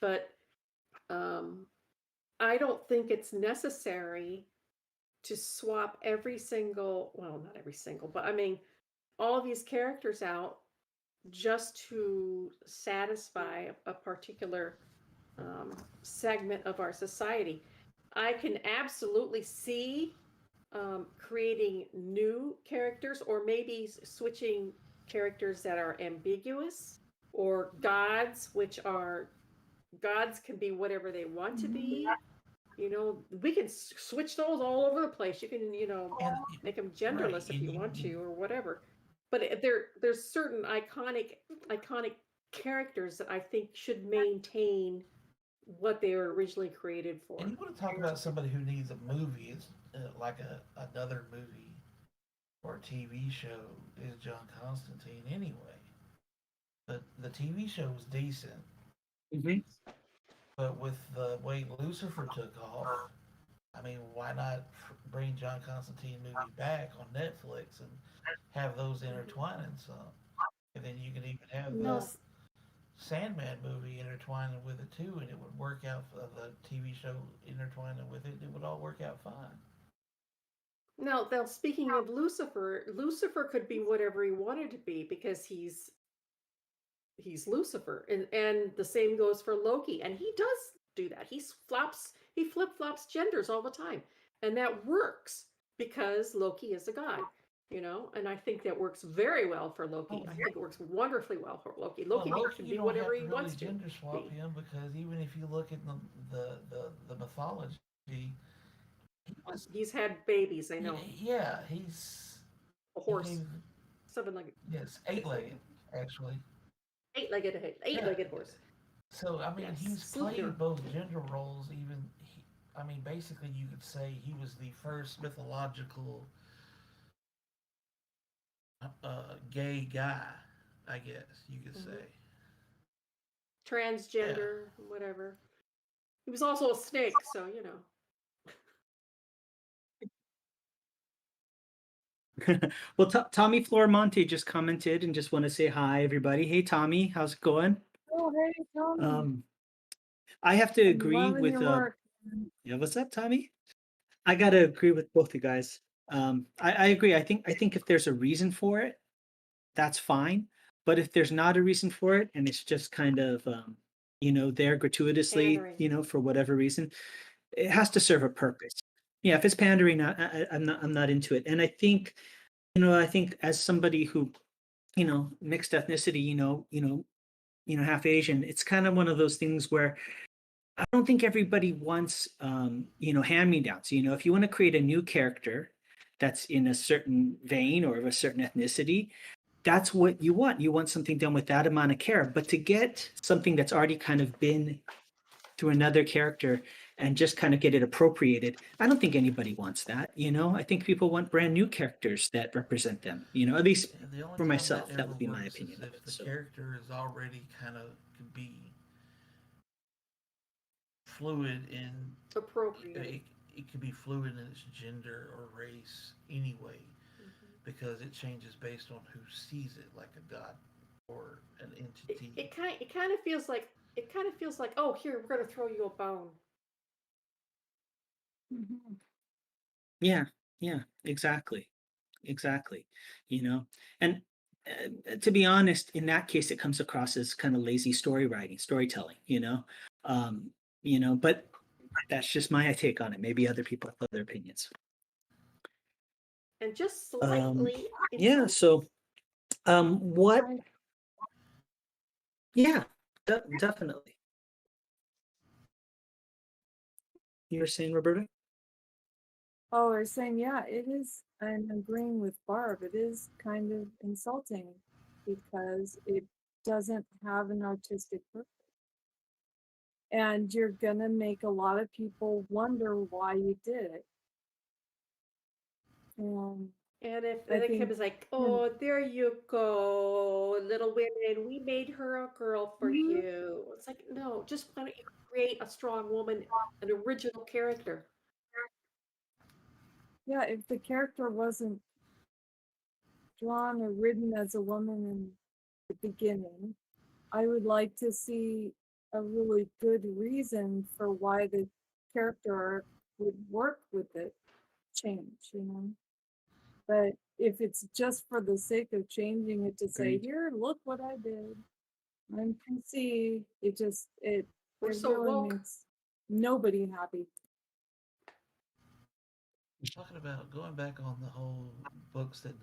but um, I don't think it's necessary to swap not every single, but I mean, all these characters out just to satisfy a particular segment of our society. I can absolutely see creating new characters or maybe switching characters that are ambiguous or gods can be whatever they want to be. We can switch those all over the place. You can, And make them right, genderless if and you you want can to or whatever. But there's certain iconic characters that I think should maintain what they were originally created for. and you want to talk about somebody who needs a movie. It's like another movie or TV show is John Constantine anyway. But the TV show was decent. Mhm. But with the way Lucifer took off, I mean, why not bring John Constantine movie back on Netflix and have those intertwine in some? And then you can even have No, Yeah. the Sandman movie intertwining with it too, and it would work out for the TV show intertwining with it. It would all work out fine. now speaking of Lucifer could be whatever he wanted to be because he's Lucifer, and the same goes for Loki, and he does do that. He flip flops genders all the time, and that works because Loki is a god. And I think that works very well for Loki. Oh, I think it works wonderfully well for Loki. Well, Loki Loki, can you be don't whatever have to he really wants to gender swap be. him because even if you look at the mythology, he was He's had babies, I know. yeah, A he horse, gave something like yes 8-legged actually. eight-legged horse. So I mean, Yes, he's Sleipnir. played both gender roles. I mean, basically, you could say he was the first mythological gay guy. I guess you could Mhm. say. Yeah. Transgender, whatever. He was also a snake, so. Well, Tommy Flormonte just commented and just want to say hi, everybody. Hey, Tommy, how's it going? Oh, hey, Tommy. I have to I'm agree loving with your work. yeah, what's up, Tommy? I gotta agree with both you guys. I agree. I think if there's a reason for it, that's fine. But if there's not a reason for it and it's just kind of there gratuitously, Pandering. for whatever reason, it has to serve a purpose. Yeah, if it's pandering, I'm not into it. And I think, I think as somebody who, mixed ethnicity, half Asian, it's kind of one of those things where I don't think everybody wants, hand-me-downs. If you want to create a new character that's in a certain vein or of a certain ethnicity, that's what you want. You want something done with that amount of care. But to get something that's already kind of been through another character and just kind of get it appropriated, I don't think anybody wants that. I think people want brand new characters that represent them. At least Yeah, the only for time that myself, that ever would be my works opinion is of it. if the So, character is already kind of could be fluid in Appropriate. it, it could be fluid in its gender or race anyway because it changes based on who sees it, like a god or an entity. It kind of feels like oh, here, we're gonna throw you a bone. Mhm. yeah, yeah, exactly. Exactly. And to be honest, in that case, it comes across as kind of lazy storytelling, um, but that's just my take on it. Maybe other people have other opinions. And just Um, slightly yeah. insulting. So, what? I, Yeah, definitely. You were saying, Roberta? oh, I was saying, yeah, it is. I'm agreeing with Barb. It is kind of insulting because it doesn't have an artistic purpose. And you're going to make a lot of people wonder why you did it. And And if I and then think, Kim is like, you know, oh, there you go, Little Women, we made her a girl for mhm, you. It's like, no, just why don't you create a strong woman, an original character? yeah, if the character wasn't drawn or written as a woman in the beginning, I would like to see a really good reason for why the character arc would work with it change. But if it's just for the sake of changing it to say, Agreed. here, look what I did, I'm conceived, it We're it so really woke. makes nobody happy. Talking about going back on the whole books that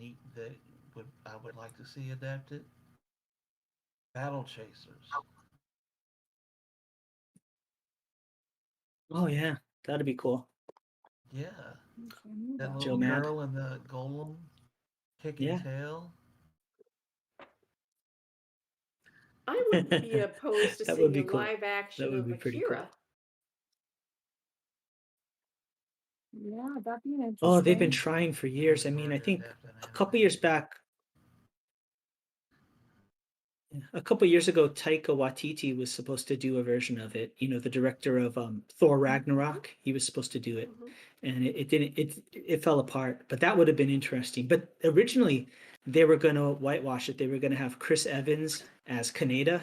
would I would like to see adapted. Battle Chasers. Oh yeah, that'd be cool. Yeah, I knew that that Joe little one. Mad. girl and the golem kicking Yeah. tail. I wouldn't be opposed to That would seeing a be cool. live That action would of be pretty cool. Akira. Yeah, that'd be Oh, they've been interesting. trying for It years. was I mean, hard I to think adapt an a couple years animated. back, a couple years ago, Taika Waititi was supposed to do a version of it. The director of Thor Mhm. Ragnarok, he was supposed to do it, Hmm. and it didn't. It fell apart. But that would have been interesting. But originally, they were going to whitewash it. They were going to have Chris Evans as Kaneda,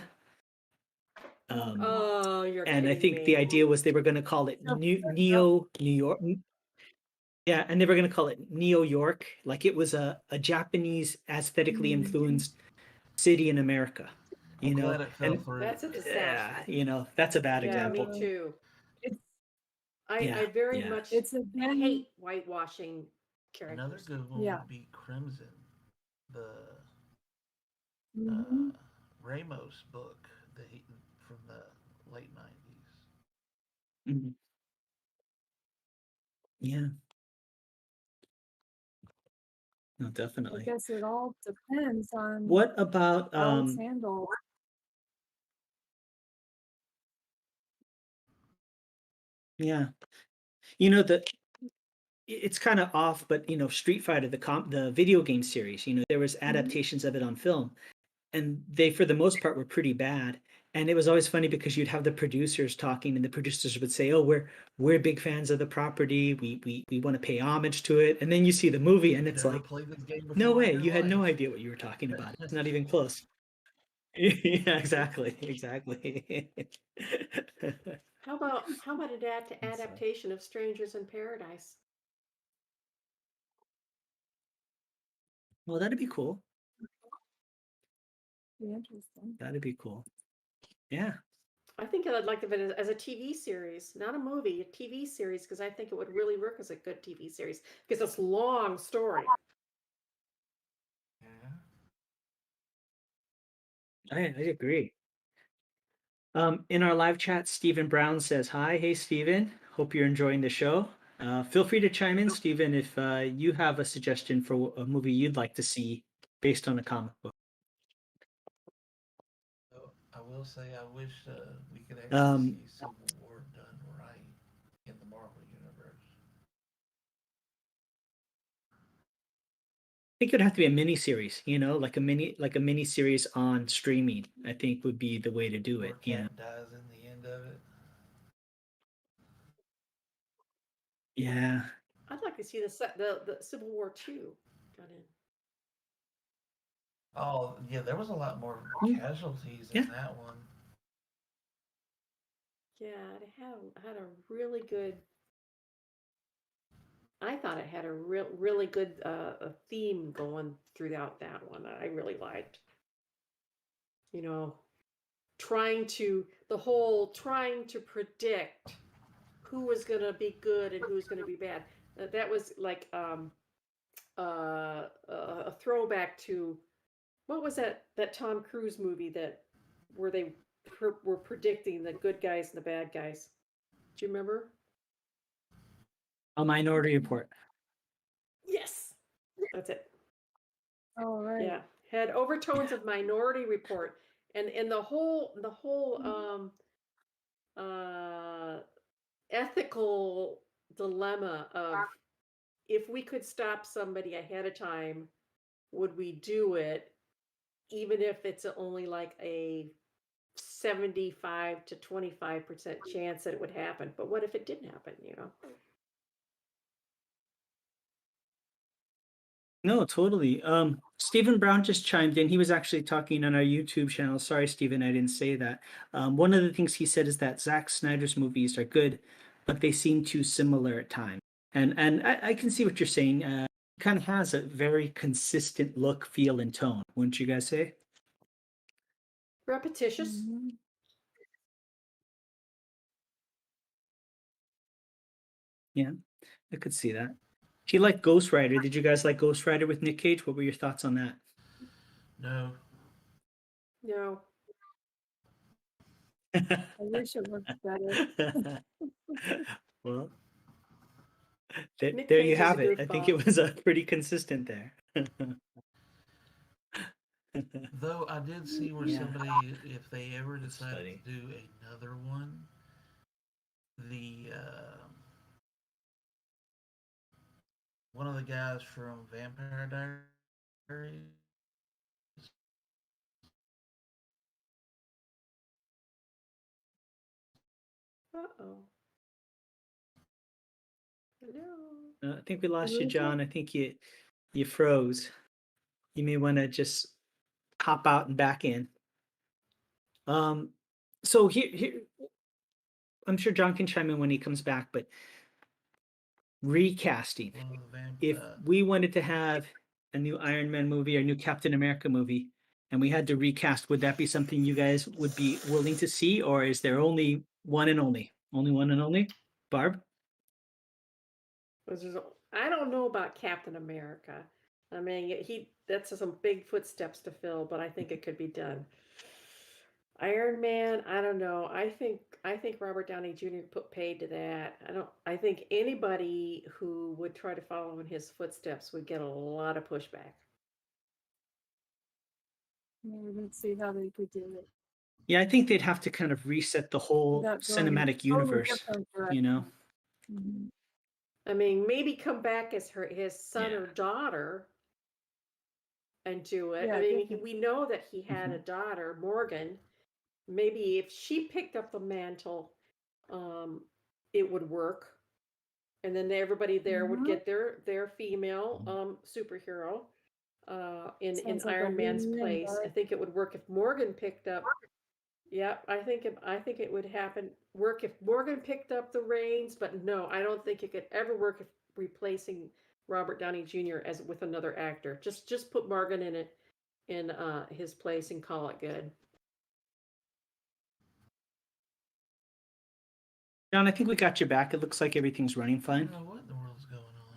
Oh um, God. Oh, you're and I kidding think the me. idea was they were going to call it So, no, Neo New York. Yeah, and they were going to call it Neo York, like it was a Japanese aesthetically mhm. influenced city in America, I'm glad it fell and through. That's a disaster. that's a bad Yeah, me example. too. It's I Yeah, very yeah. much it's again, hate whitewashing Another characters. good one yeah. would be Crimson, the Hmm. uh, Ramos book that from the late '90s. Mhm. Yeah, no, I definitely. guess it all depends on What about how it's handled. yeah, the it's kind of off, but Street Fighter, the video game series, there was Mhm. adaptations of it on film, and they for the most part were pretty bad. And it was always funny because you'd have the producers talking, and the producers would say, "Oh, we're big fans of the property. We want to pay homage to it." And then you see the movie, and it's Never like, played this game no before in way, your you had no life. idea what you were talking about. It's not even close. Yeah, exactly, exactly. How about So, adaptation of Strangers in Paradise? well, that'd be cool. Be interesting. That'd be cool. Yeah. I think I'd like to it as a TV series, not a movie, a TV series, because I think it would really work as a good TV series because it's long story. Yeah. I agree. In our live chat, Stephen Brown says hi. Hey, Stephen. Hope you're enjoying the show. Feel free to chime in, Stephen, if you have a suggestion for a movie you'd like to see based on a comic book. So I will say I wish we could actually Um, see Civil War done right in the Marvel universe. I think it'd have to be a mini series, like a mini series on streaming. I think would be the way to do Where it. Cap dies in the end of it. Yeah. I'd like to see the Civil War 2 done in. Oh yeah, there was a lot more Hmm. casualties Yeah. in that one. Yeah, it had a really good. I thought it had a really good a theme going throughout that one. I really liked. You know, trying to predict who was going to be good and who was going to be bad. That was like a throwback to what was that Tom Cruise movie that where they were predicting the good guys and the bad guys. Do you remember? A Minority Report. Yes, that's it. Oh, right. Yeah, had overtones of Minority Report, and the whole uh, ethical dilemma of if we could stop somebody ahead of time, would we do it, even if it's only like a 75 to 25% chance that it would happen? But what if it didn't happen? No, totally. Stephen Brown just chimed in. He was actually talking on our YouTube channel. Sorry, Stephen, I didn't say that. One of the things he said is that Zack Snyder's movies are good, but they seem too similar at times. And I can see what you're saying. He kind of has a very consistent look, feel, and tone, wouldn't you guys say? Repetitious. Mhm. Yeah, I could see that. He liked Ghost Rider. Did you guys like Ghost Rider with Nick Cage? What were your thoughts on that? No. No. I wish it worked better. Well, Nick there you Cage is a have it. I think goofball. it was pretty consistent there. Though I did see where Yeah. somebody, if they ever That's decided funny. to do another one, the one of the guys from Vampire Diaries. Uh-oh. Hello. I think we lost you, Lose it? John. I think you froze. You may want to just hop out and back in. So here I'm sure John can chime in when he comes back, but recasting. One of the If we wanted to have a new Iron Man movie or a new Captain America movie and we had to recast, would that be something you guys would be willing to see, or is there only one and only? Only one and only? Barb? I don't know about Captain America. I mean, that's some big footsteps to fill, but I think it could be done. Iron Man, I don't know. I think Robert Downey Jr. put paid to that. I think anybody who would try to follow in his footsteps would get a lot of pushback. Let's see how they could do it Yeah, I think they'd have to kind of reset the whole without going in a cinematic totally universe, different you know? direction. Mhm. I mean, maybe come back as his son Yeah. or daughter and do it. I Yeah, mean, different. we know that he had a Mhm. daughter, Morgan, maybe if she picked up the mantle, it would work, and then everybody there would get their female superhero in Sounds like a Iron Man's win-win, place. I Barb. think it would work if Morgan picked up. Yeah, I think it would work if Morgan picked up the reins, but no, I don't think it could ever work if replacing Robert Downey Jr. as with another actor. Just put Morgan in it in his place and call it good. John, I think we got you back. It looks like everything's running I fine. don't know what in the world's going on.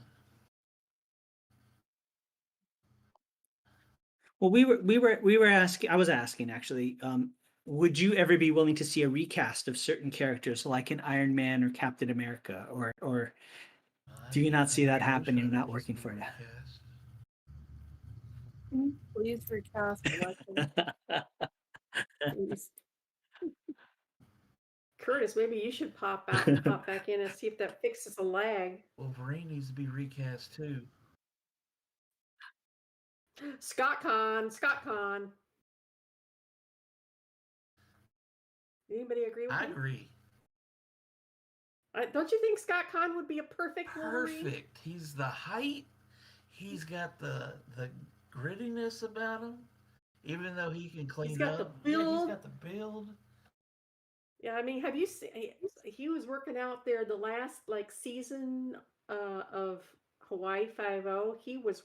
Well, we were asking. I was asking actually. Would you ever be willing to see a recast of certain characters, like an Iron Man or Captain America, or do you not see that happening? Not working for you? Please recast Electro. Please. Curtis, maybe you should pop out and pop back in and see if that fixes the lag. Wolverine needs to be recast too. Scott Conn. Anybody agree with I me? agree. Don't you think Scott Conn would be a perfect Wolverine? Perfect. He's the height. He's got the grittiness about him. Even though he can clean He's got the up. Yeah, he's build. got the build. Yeah, I mean, have you seen? He was working out there the last season of Hawaii Five O. He was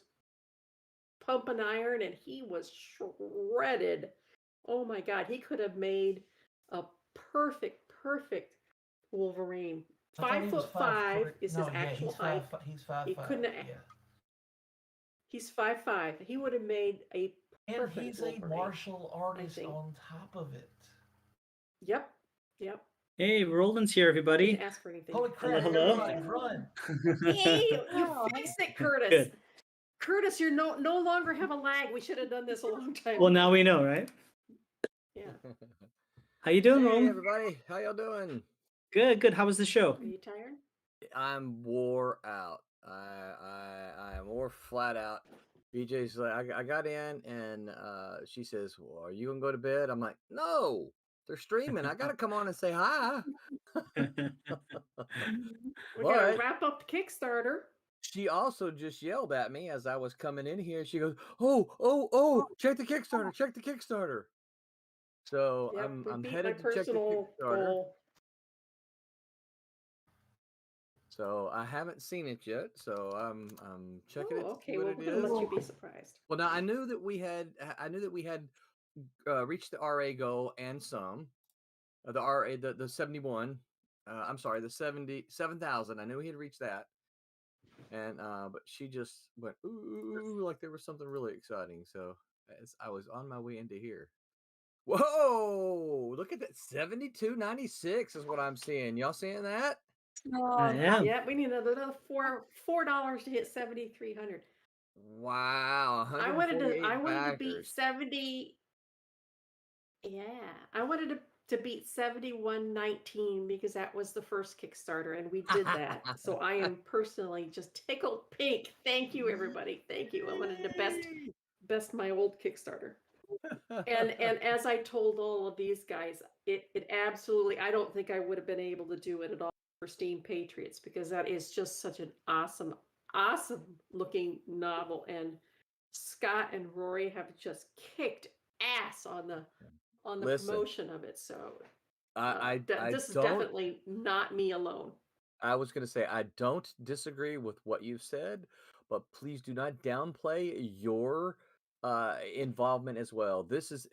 pumping iron and he was shredded. Oh my God, he could have made a perfect Wolverine. I thought he was 5'5" is no, his yeah, actual he's height. He's 5'5". He couldn't have- Yeah. He's 5'5". He would have made a And perfect he's Wolverine. a martial artist think. on top of it. Yep. Hey, Roland's here, everybody. Didn't ask for anything. Holy crap! Hello. Run! Hey, you Oh, fixed it, Curtis. Good. Curtis, you no longer have a lag. We should have done this a long time Well, ago. now we know, right? Yeah. How you doing, Hey Roland? everybody, how y'all doing? Good. How was the show? Are you tired? I'm wore out. I am more flat out. BJ's like, I got in and she says, "Well, are you gonna go to bed?" I'm like, "No, they're streaming. I gotta come on and say hi." We gotta But wrap up the Kickstarter. she also just yelled at me as I was coming in here. She goes, "Oh, check the Kickstarter, check the Kickstarter." So Yep, we I'm beat my headed to check the personal Kickstarter. goal. So I haven't seen it yet. So I'm checking it to see Okay, what well, it we're gonna is. let you be surprised. Well, now I knew that we had reached the RA goal and some the RA the 71. I'm sorry, the 77,000. I knew we had reached that, and but she just went ooh like there was something really exciting. So as I was on my way into here. Whoa! Look at that, 72.96 is what I'm seeing. Y'all seeing that? I am. Yeah, we need another $4 to hit 7,300. Wow, I wanted to 148 beat backers. 70. Yeah, I wanted to beat 7119 because that was the first Kickstarter and we did that. So I am personally just tickled pink. Thank you, everybody. Thank you. I wanted to best my old Kickstarter. And as I told all of these guys, it absolutely, I don't think I would have been able to do it at all for Steam Patriots because that is just such an awesome looking novel. And Scott and Rory have just kicked ass on the Listen, promotion of it. So I this is don't. definitely not me alone. I was going to say, I don't disagree with what you've said, but please do not downplay your involvement as well. This is,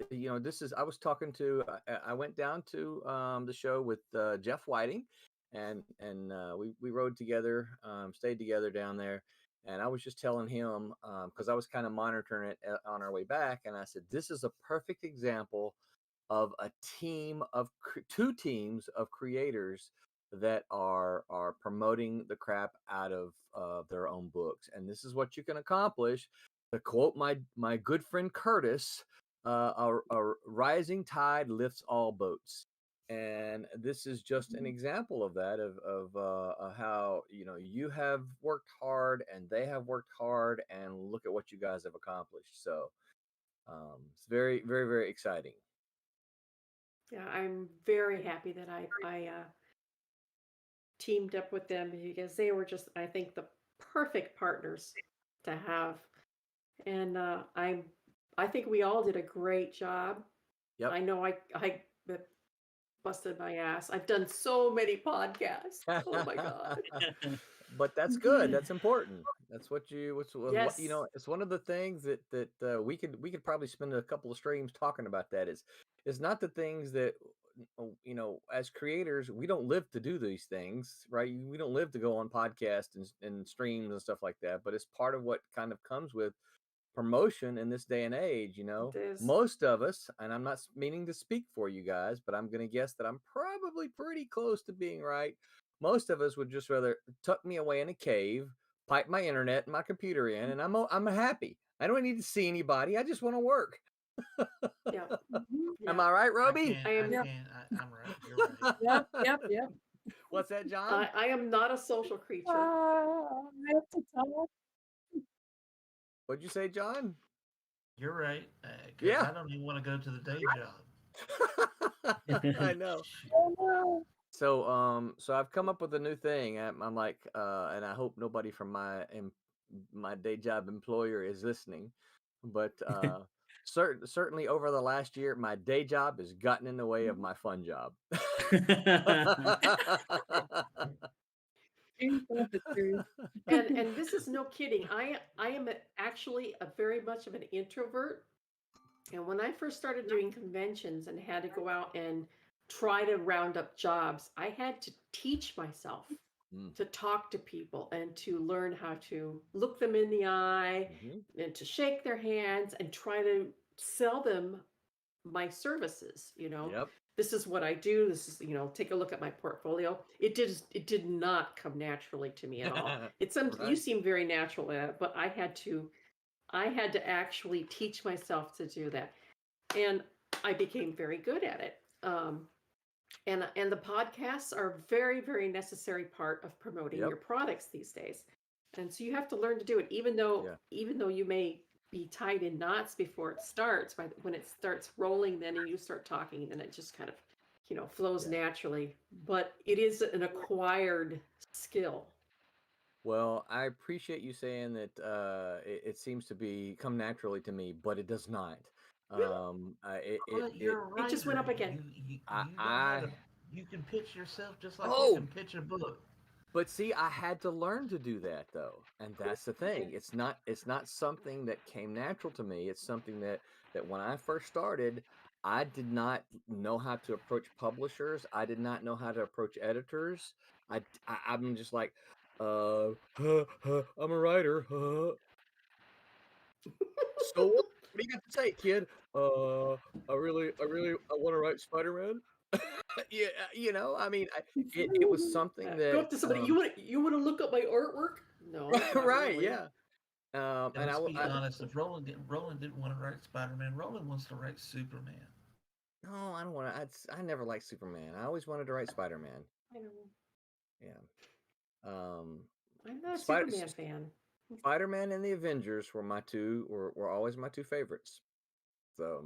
I was talking to, I went down to the show with Jeff Whiting, and we rode together, stayed together down there. And I was just telling him, because I was kind of monitoring it on our way back, and I said, this is a perfect example of a team of two teams of creators that are promoting the crap out of their own books, and this is what you can accomplish. To quote my good friend Curtis, a rising tide lifts all boats, and this is just an example of that of how you have worked hard and they have worked hard, and look at what you guys have accomplished. So it's very, very, very exciting. Yeah, I'm very happy that I teamed up with them because they were just, I think, the perfect partners to have. And I think we all did a great job. Yep. I know I busted my ass. I've done so many podcasts. Oh my god. But that's good. That's important. That's what what Yes. it's one of the things that we could probably spend a couple of streams talking about that is not the things that as creators we don't live to do these things, right? We don't live to go on podcasts and streams and stuff like that, but it's part of what kind of comes with promotion in this day and age. It is. Most of us, and I'm not meaning to speak for you guys, but I'm going to guess that I'm probably pretty close to being right. Most of us would just rather tuck me away in a cave, pipe my internet and my computer in, and I'm happy. I don't need to see anybody. I just want to work. Yeah. Mhm. Am Yeah. I right, I Roby? can't. I am. I'm right. You're right. Yep. What's that, John? I am not a social creature. I have to talk. What'd you say, John? You're right. Because Yeah. I don't even want to go to the day job. I know. Oh no. So I've come up with a new thing. I'm like, and I hope nobody from my day job employer is listening, but certainly over the last year, my day job has gotten in the way of my fun job. Ain't that the truth? And this is no kidding. I am actually a very much of an introvert. And when I first started doing conventions and had to go out and try to round up jobs, I had to teach myself Mm. to talk to people and to learn how to look them in the eye Mhm. and to shake their hands and try to sell them my services. Yep. This is what I do. This is, take a look at my portfolio. It did not come naturally to me at all. You Right. seem very natural at it, but I had to actually teach myself to do that. And I became very good at it. And the podcasts are a very, very necessary part of promoting Yep. your products these days. And so you have to learn to do it, even though you may be tied in knots before it starts. When it starts rolling, then and you start talking, then it just kind of, flows Yeah. naturally. But it is an acquired skill. Well, I appreciate you saying that it seems to come naturally to me, but it does not. But you're It right. just went up again. You I, know how to. I You can pitch yourself just like you oh, can pitch a book. but see, I had to learn to do that though, and that's the thing. It's not something that came natural to me. It's something that when I first started, I did not know how to approach publishers. I did not know how to approach editors. I'm just like, I'm a writer. So what? What do you got to say, kid? I want to write Spider-Man. Yeah, I mean, it was something Go that, up to somebody. You want to look up my artwork? No, not right, really. yeah. And And let's be honest. If Roland didn't want to write Spider-Man, Roland wants to write Superman. no, I don't want to. I never liked Superman. I always wanted to write Spider-Man. I don't know. Yeah. I'm not a Spider Superman fan. Spider-Man and the Avengers were always my two favorites. So,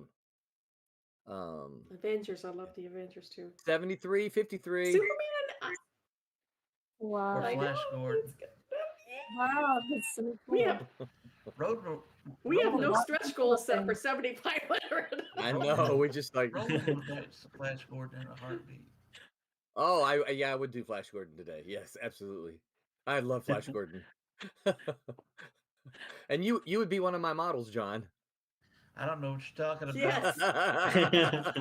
Avengers. I love the Avengers too. 73, 53. Superman. Or Wow. I know. Flash Gordon. It's good. Wow, that's so We cool. have Roland no Roland- stretch goals set for 7,500. I know. We just like. would write Flash Gordon in a heartbeat. Oh, I would do Flash Gordon today. Yes, absolutely. I love Flash Gordon. And you would be one of my models, John. I don't know what you're talking about. Yes.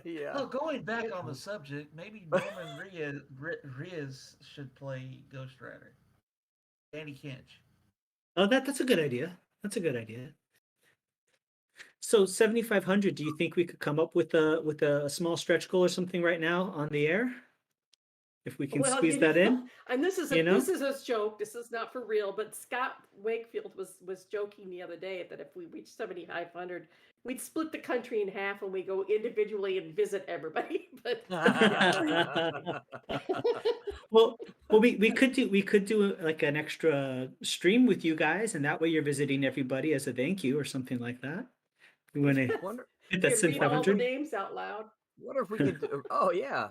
Yeah. Oh, going back on the subject, maybe Norman Riz should play Ghost Rider. Danny Kinch. Oh, that's a good idea. That's a good idea. So 7,500. Do you think we could come up with a small stretch goal or something right now on the air? If we can squeeze that in, and this is you know? this is a joke. This is not for real. But Scott Wakefield was joking the other day that if we reach 7,500, we'd split the country in half and we go individually and visit everybody. But well, we could do like an extra stream with you guys, and that way you're visiting everybody as a thank you or something like that. We want to. Hit You that can Sim read all the 500. names out loud. What if we could do, oh yeah.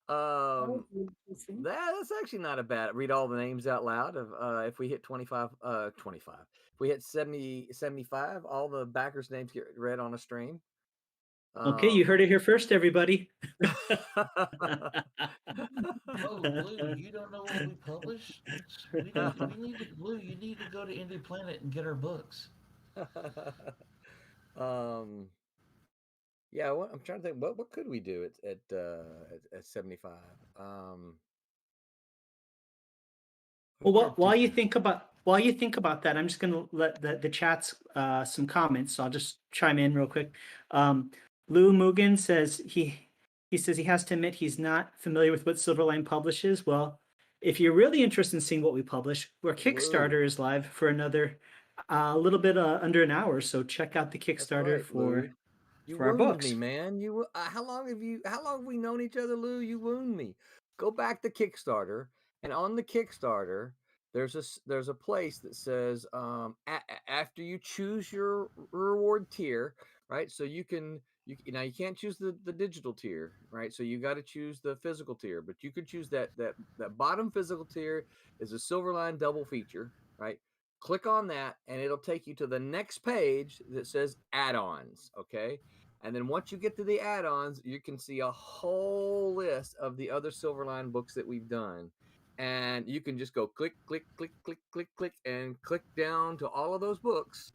That would Um be interesting. that's actually not a bad, read all the names out loud of if we hit 25 25. If we hit 70 75, all the backers' names get read on a stream. Okay, you heard it here first, everybody. Oh, Blue, you don't know what we publish? We need to, Blue, you need to go to Indie Planet and get our books. um yeah, I'm trying to think what could we do at 75. Well, Who are while you teachers? think about that, I'm just going to let the chats some comments. So I'll just chime in real quick. Lou Mugen says he says he has to admit he's not familiar with what Silverline publishes. Well, if you're really interested in seeing what we publish, our Lou, Kickstarter is live for another little bit under an hour. So check out the that's Kickstarter right, Lou. You for our wound books. me, man. How long have we known each other, Lou? You wound me. Go back to Kickstarter, and on the Kickstarter, there's a place that says after you choose your reward tier, right? So you can't choose the digital tier, right? So you got to choose the physical tier, but you could choose that bottom physical tier is a Silverline double feature, right? Click on that, and it'll take you to the next page that says add-ons, okay? And then once you get to the add-ons, you can see a whole list of the other Silverline books that we've done. And you can just go click, click, click, click, click, click, and click down to all of those books.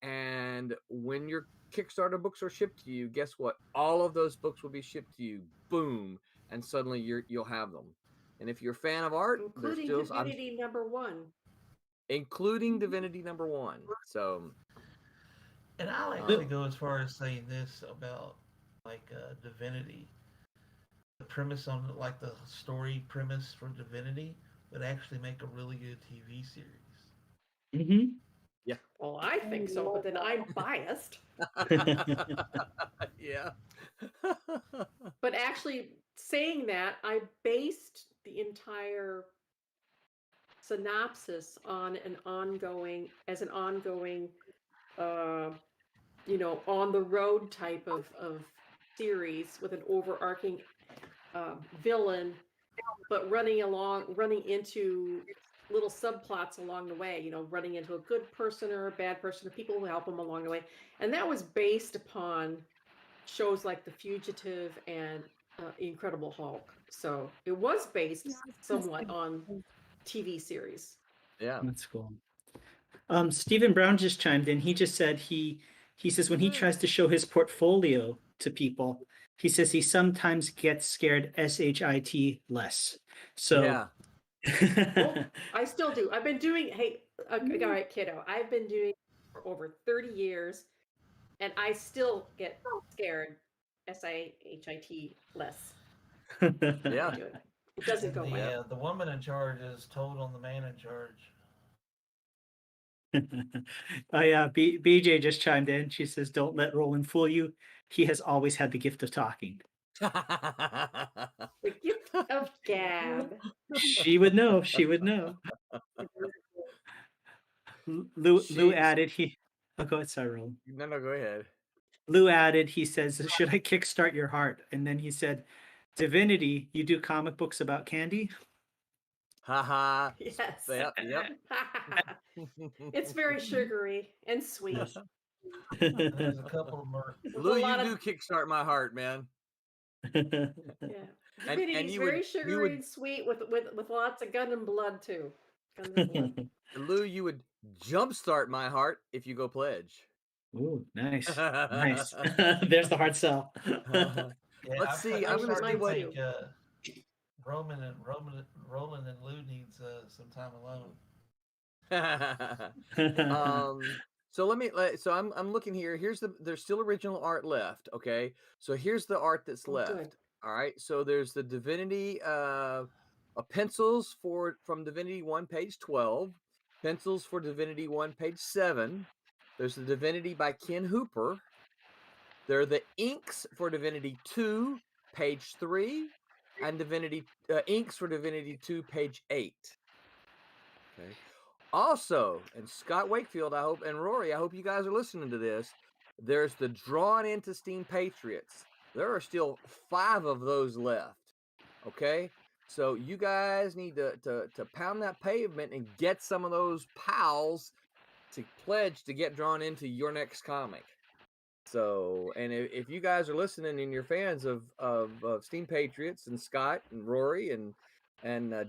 And when your Kickstarter books are shipped to you, guess what? All of those books will be shipped to you. Boom. And suddenly you'll have them. And if you're a fan of art, there's Including still Divinity #1. including Divinity #1. So And I'll actually go as far as saying this about like Divinity. The premise on like the story premise for Divinity would actually make a really good TV series. Mm-hmm. yeah. Well, I think so, but then I'm biased. yeah. But actually, saying that, I based the entire synopsis on an ongoing, on the road type of series with an overarching villain, but running into little subplots along the way, running into a good person or a bad person or people who help him along the way. And that was based upon shows like The Fugitive and Incredible Hulk. So it was based somewhat on TV series. Yeah. That's cool. Stephen Brown just chimed in. He just said he says when he tries to show his portfolio to people, he says he sometimes gets scared shit less. So Yeah. Well, I still do. I've been doing, hey, all right, kiddo, I've been doing it for over 30 years, and I still get scared shit less. Yeah. I do it. It doesn't go away. The woman in charge is told on the man in charge. Oh yeah, BJ just chimed in. She says, "Don't let Roland fool you. He has always had the gift of talking." The gift of gab. She would know. She would know. Lou added he. Oh, go ahead, sorry, Roland. No, go ahead. Lou added, he says, "Should I kickstart your heart?" And then he said, "Divinity, you do comic books about candy?" Haha. Yes. Yep. It's very sugary and sweet. And there's a couple of them. Lou, you do kickstart my heart, man. Yeah. Divinity's very sugary and sweet with lots of gun and blood too. Gun and blood. Lou, you would jumpstart my heart if you go pledge. Ooh, nice. Nice. There's the hard sell. Let's see. I'm gonna see what Roland and Lou needs some time alone. So I'm looking here. There's still original art left. Okay, so here's the art that's left. Good. All right, so there's the Divinity pencils from Divinity 1 page 12, pencils for Divinity 1 page 7. There's the Divinity by Ken Hooper. There are the inks for Divinity 2 page 3, and Divinity inks for Divinity 2 page 8. Okay. Also, and Scott Wakefield, I hope, and Rory, I hope you guys are listening to this. There's the Drawn Into Steam Patriots. There are still 5 of those left. Okay? So you guys need to pound that pavement and get some of those pals to pledge to get drawn into your next comic. So, and if you guys are listening and you're fans of Steam Patriots and Scott and Rory and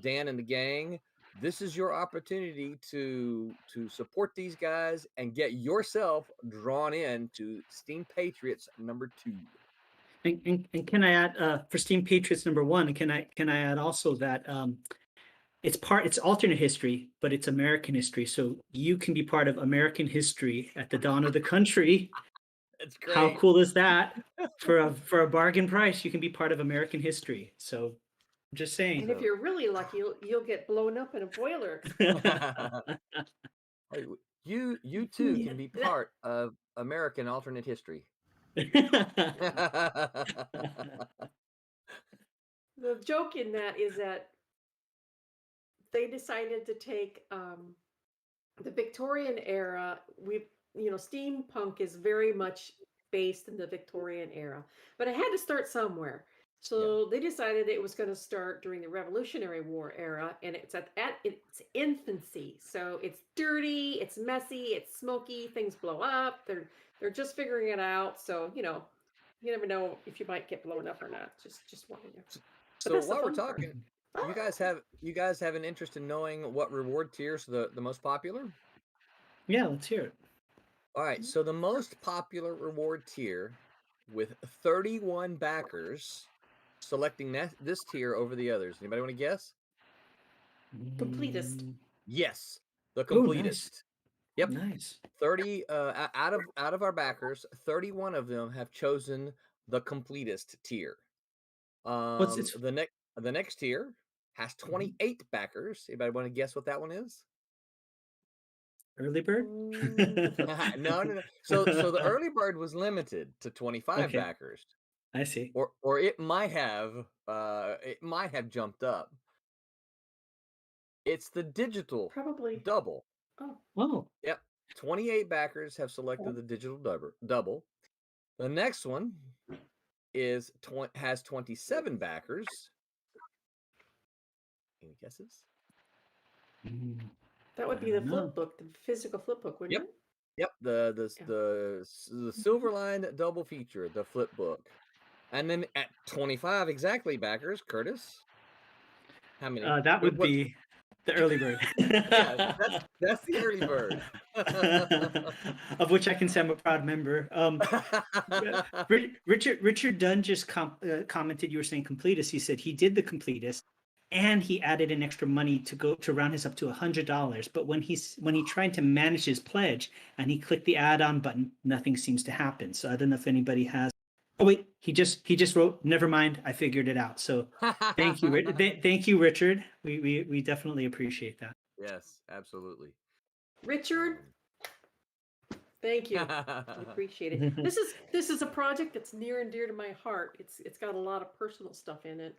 Dan and the gang, this is your opportunity to support these guys and get yourself drawn in to Steam Patriots #2. And can I add for Steam Patriots #1? Can I add also that it's alternate history, but it's American history. So you can be part of American history at the dawn of the country. That's great. How cool is that? For a bargain price, you can be part of American history. So I'm just saying. And if you're really lucky, you'll get blown up in a boiler. Hey, you too can be part of American alternate history. The joke in that is that they decided to take the Victorian era. Steampunk is very much based in the Victorian era, but it had to start somewhere. So they decided it was going to start during the Revolutionary War era, and it's at its infancy. So it's dirty, it's messy, it's smoky, things blow up. They're just figuring it out. So you never know if you might get blown up or not. Just warning you. So while we're talking, you guys have an interest in knowing what reward tiers are the most popular? Yeah, let's hear it. All right, so the most popular reward tier with 31 backers selecting this tier over the others. Anybody want to guess? Completist. Yes, the Oh, completist. nice. Yep. Nice. 30 out of our backers, 31 of them have chosen the completist tier. What's its The next tier has 28 backers. Anybody want to guess what that one is? early bird? No. So the early bird was limited to 25 Okay. backers. I see. Or it might have jumped up. It's the digital Probably. double. Oh. Yep. 28 backers have selected the digital double. The next one has 27 backers. Any guesses? That would be the flip book, the physical flip book, wouldn't it? Yep, the Silverline double feature, the flip book. And then at 25 exactly backers, Curtis, how many? That would be the early bird. Yeah, that's the early bird. Of which I can say I'm a proud member. Richard Dunn just commented, you were saying completist. He said he did the completist and he added an extra money to round his up to $100. But when he tried to manage his pledge and he clicked the add-on button, nothing seems to happen. So I don't know if anybody has. Oh wait, he just wrote, never mind, I figured it out. So thank you, thank you, Richard. We definitely appreciate that. Yes, absolutely. Richard, thank you. I appreciate it. This is a project that's near and dear to my heart. It's got a lot of personal stuff in it,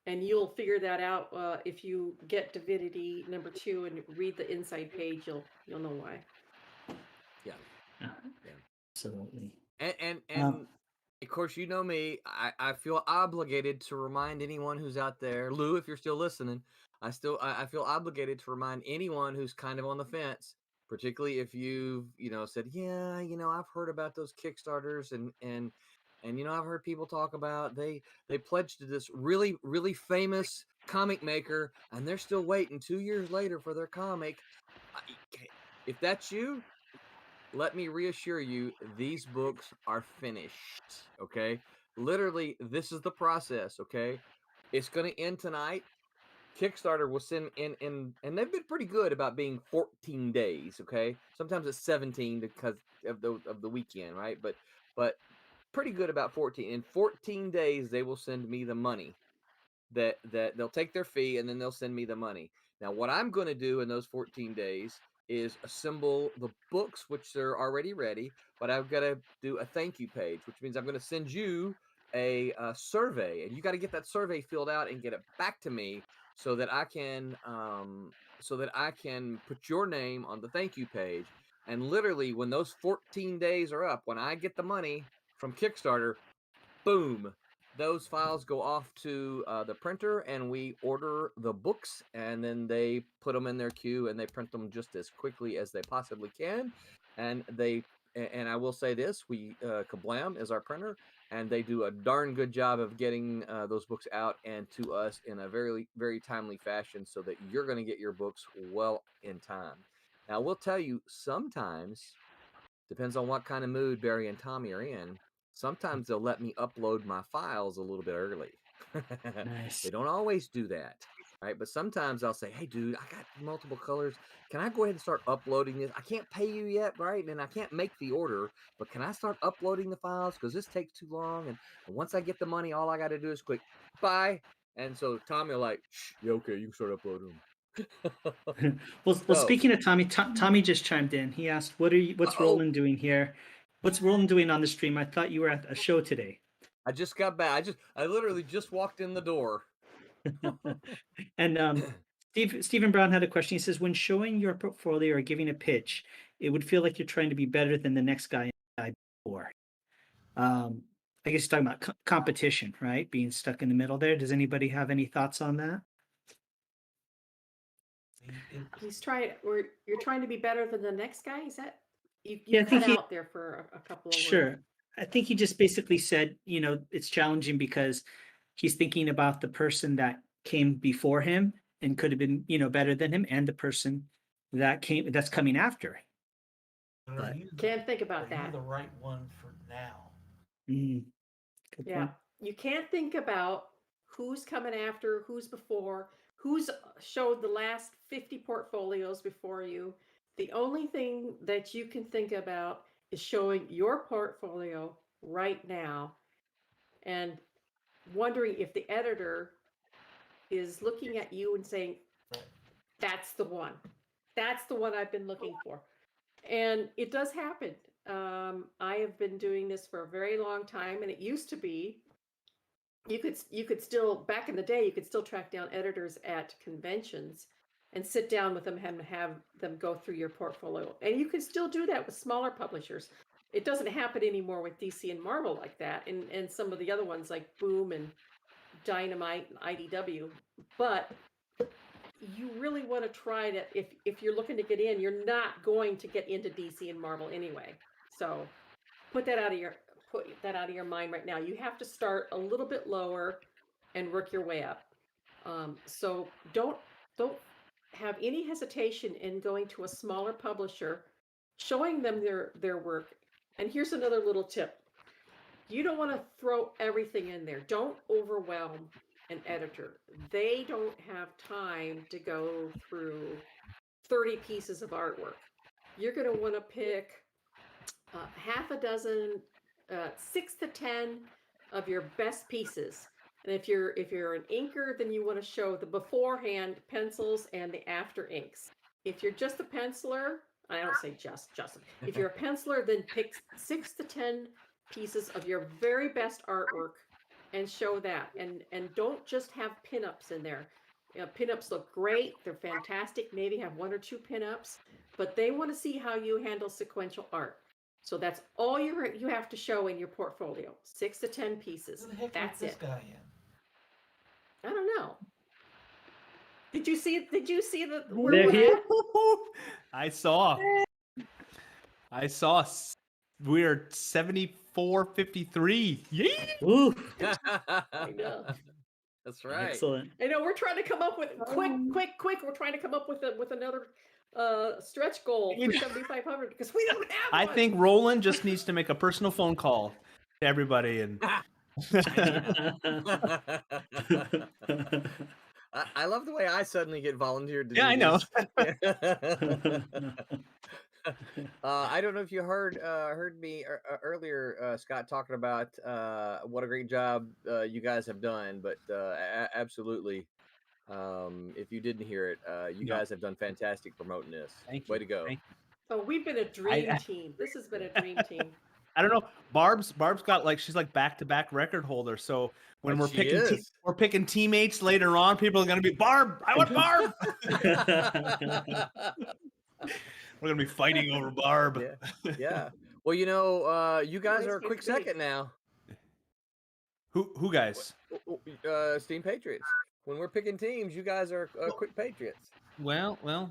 and you'll figure that out if you get Divinity #2 and read the inside page. You'll know why. Yeah. Absolutely. And of course, you know me. I feel obligated to remind anyone who's out there, Lou, if you're still listening. I feel obligated to remind anyone who's kind of on the fence, particularly if you've said, yeah, I've heard about those Kickstarters and I've heard people talk about they pledged to this really really famous comic maker and they're still waiting 2 years later for their comic. If that's you, let me reassure you, these books are finished, okay? Literally, this is the process, okay? It's going to end tonight. Kickstarter will send in, and they've been pretty good about being 14 days, okay? Sometimes it's 17 because of the weekend, right? But pretty good about 14. In 14 days, they will send me the money. That they'll take their fee and then they'll send me the money. Now, what I'm going to do in those 14 days is assemble the books, which are already ready, but I've got to do a thank you page, which means I'm going to send you a survey, and you got to get that survey filled out and get it back to me so that I can put your name on the thank you page. And literally, when those 14 days are up, when I get the money from Kickstarter, boom, those files go off to the printer, and we order the books, and then they put them in their queue, and they print them just as quickly as they possibly can. And I will say this: Kablam is our printer, and they do a darn good job of getting those books out and to us in a very, very timely fashion, so that you're going to get your books well in time. Now, we'll tell you, sometimes, depends on what kind of mood Barry and Tommy are in, sometimes they'll let me upload my files a little bit early. Nice. They don't always do that, right? But sometimes I'll say, hey, dude, I got multiple colors. Can I go ahead and start uploading this? I can't pay you yet, right? And I can't make the order, but can I start uploading the files? Because this takes too long. And once I get the money, all I got to do is click buy. And so Tommy will like, shh, yeah, okay, you can start uploading them. Well, So- speaking of Tommy, Tommy just chimed in. He asked, what's Roland doing here? What's Roland doing on the stream? I thought you were at a show today. I just got back. I literally just walked in the door. And Stephen Brown had a question. He says, when showing your portfolio or giving a pitch, it would feel like you're trying to be better than the next guy before. I guess he's talking about competition, right? Being stuck in the middle there. Does anybody have any thoughts on that? He's trying, or you're trying to be better than the next guy? Is that you Yeah, I cut think out there for a couple of Sure. words? I think he just basically said, it's challenging because he's thinking about the person that came before him and could have been, better than him, and the person that's coming after. But- Can't think about Are you that. the right one for now? Mm, good Yeah, point. you can't think about who's coming after, who's before, who's showed the last 50 portfolios before you. The only thing that you can think about is showing your portfolio right now and wondering if the editor is looking at you and saying, Right. that's the one. That's the one I've been looking for. And it does happen. I have been doing this for a very long time, and it used to be you could still, back in the day, you could still track down editors at conventions and sit down with them and have them go through your portfolio. And you can still do that with smaller publishers. It doesn't happen anymore with DC and Marvel like that, and some of the other ones like Boom and Dynamite and IDW. But you really want to try to, if you're looking to get in, you're not going to get into DC and Marvel anyway. So put that out of your mind right now. You have to start a little bit lower and work your way up. So don't have any hesitation in going to a smaller publisher, showing them their work. And here's another little tip: you don't want to throw everything in there. Don't overwhelm an editor. They don't have time to go through 30 pieces of artwork. You're going to want to pick half a dozen, 6 to 10 of your best pieces. And if you're an inker, then you want to show the beforehand pencils and the after inks. If you're just a penciler, I don't say just. If you're a penciler, then pick 6 to 10 pieces of your very best artwork and show that. And don't just have pinups in there. Pinups look great. They're fantastic. Maybe have 1 or 2 pinups, but they want to see how you handle sequential art. So that's all you have to show in your portfolio. 6 to 10 pieces. Who the heck That's let it. this guy in? I don't know. Did you see the There he is. I saw. We're 74-53. Yeah. Ooh, I know. That's right. excellent. I know we're trying to come up with quick. We're trying to come up with another stretch goal for 7,500 because we don't have I one. think Roland just needs to make a personal phone call to everybody and I love the way I suddenly get volunteered to Yeah, do I know. this. I don't know if you heard me earlier, Scott, talking about what a great job you guys have done, but absolutely, if you didn't hear it, you No. guys have done fantastic promoting this. Thank Way you. to go. Thank you. Oh, we've been a dream team. This has been a dream team. I don't know. Barb's got she's like back-to-back record holder. So when we're She picking is. we're picking teammates later on, people are gonna be Barb. I want Barb. We're gonna be fighting over Barb. Yeah. Well, you guys nice are a quick place to be. second now. Who guys? Steam Patriots. When we're picking teams, you guys are quick Patriots. Well, we'll